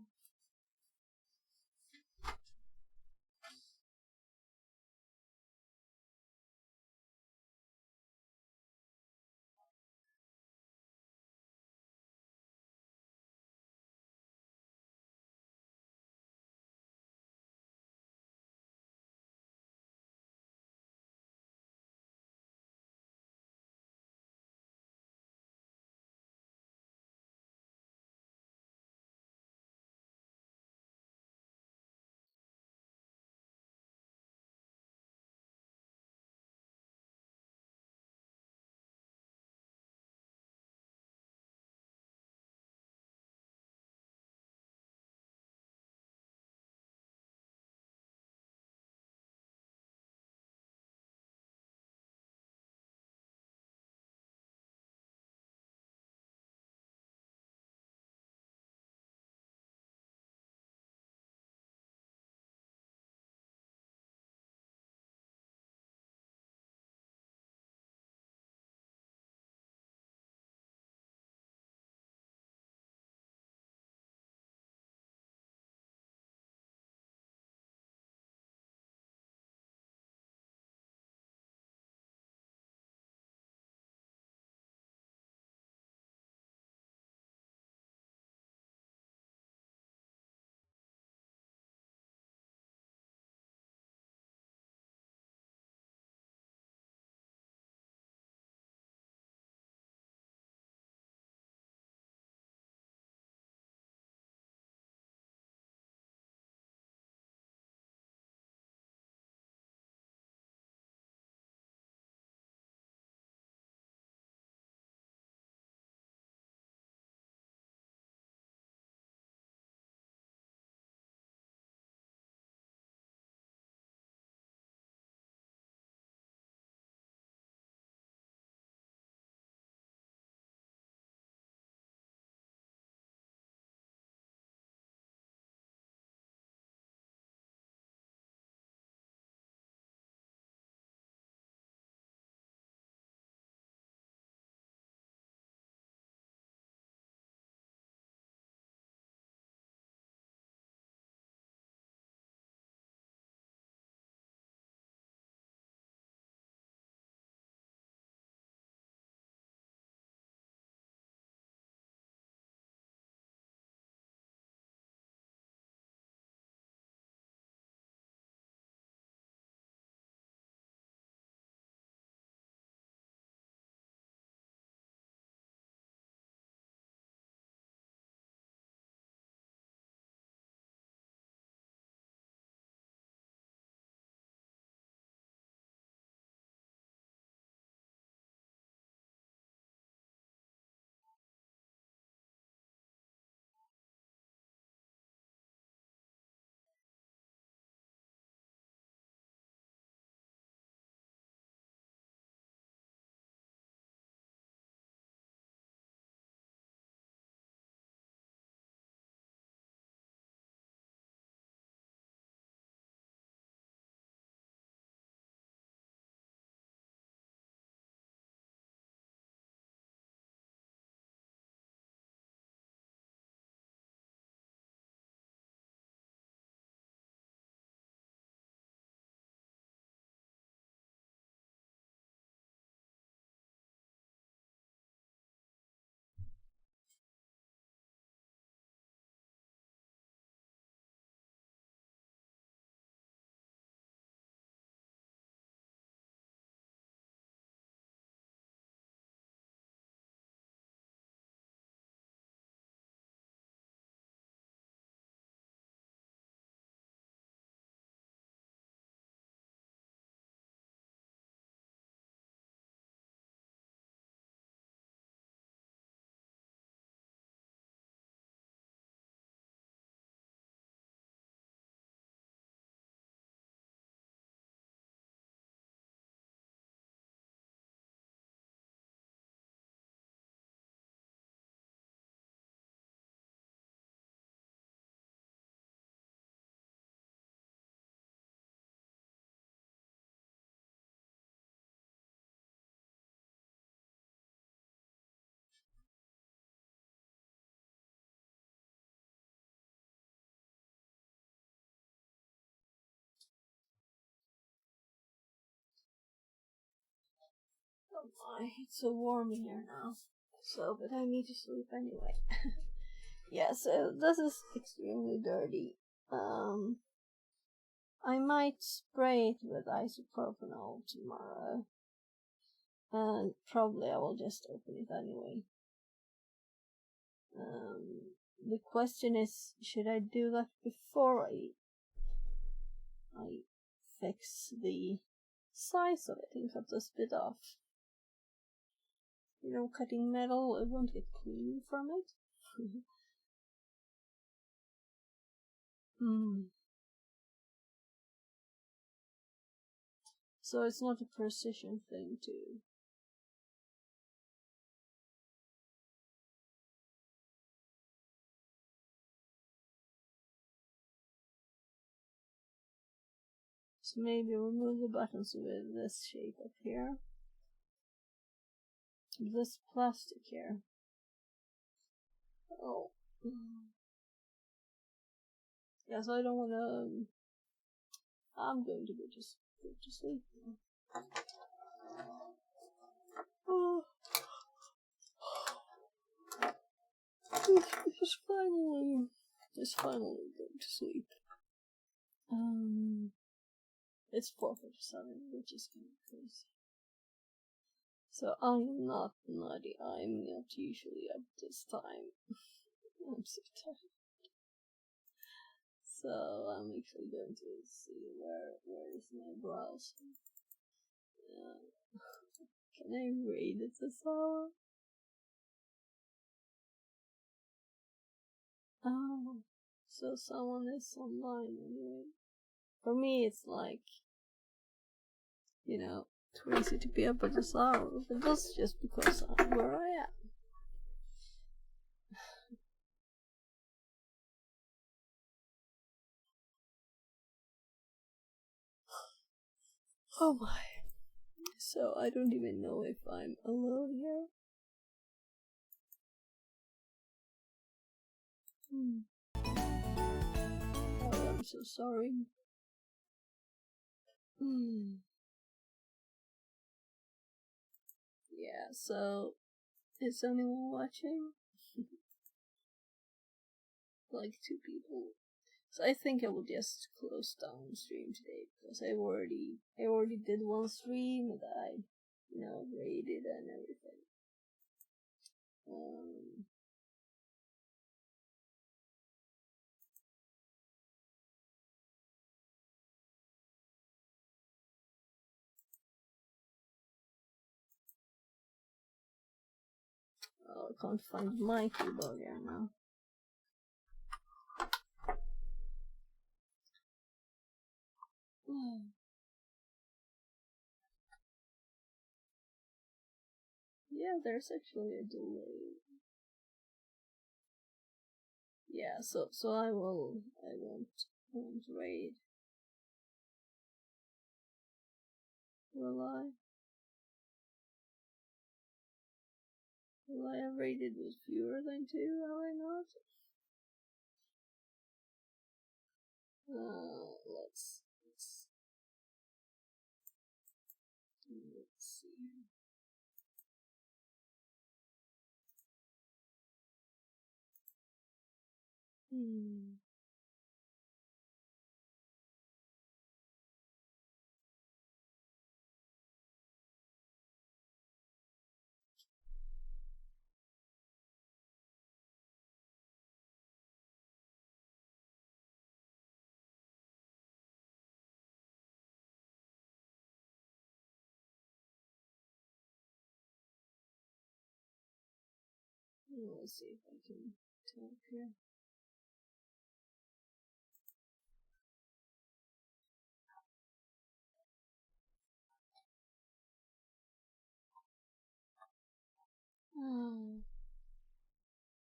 Oh my, it's so warm in here now. So, but I need to sleep anyway. Yeah, so this is extremely dirty. I might spray it with isopropanol tomorrow. And probably I will just open it anyway. The question is, should I do that before I fix the size of it and cut this bit off? You know, cutting metal, it won't get clean from it. So it's not a precision thing too. So maybe remove the buttons with this shape up here. This plastic here. Oh. Yes, I don't wanna... I'm going to go to sleep now. Oh. It's finally going to sleep. It's 4:47, which is kind of crazy. So I'm not nutty. I'm not usually up this time. I'm so tired. So I'm actually going to see where is my browser. Can I read it this hour? Oh, so someone is online anyway. For me, it's like, you know, crazy to be up at this hour, but that's just because I'm where I am. Oh my. So I don't even know if I'm alone here. Oh, I'm so sorry. Yeah, so is anyone watching? Like 2 people. So I think I will just close down the stream today because I already did one stream and I, you know, rated and everything. Oh, I can't find my keyboard here now. Yeah, there's actually a delay. Yeah, so I won't raid. Will I? Will I have raided with fewer than 2? Have I not? Let's see. Let's see if I can talk here.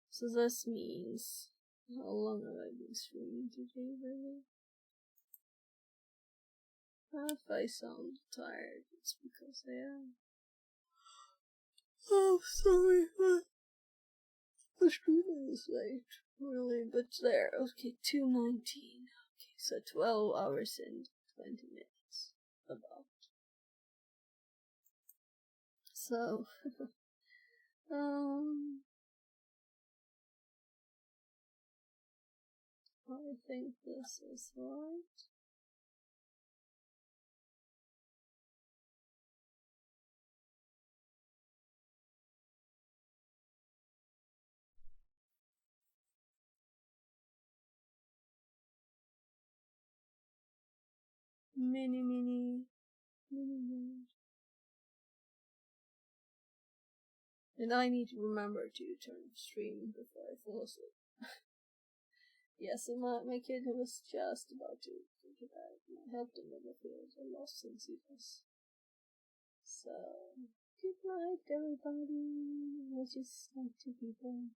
So this means, how long have I been streaming today, really? If I sound tired, it's because I am. Oh, sorry. The streaming is late, really, but there. Okay, 2:19. Okay, so 12 hours and 20 minutes. About. So, I think this is right. Mini. And I need to remember to turn off stream before I fall asleep. Yes, and my kid was just about to go to bed. I helped him with the field. I lost some sequence. So, good night, everybody. We'll just like two people.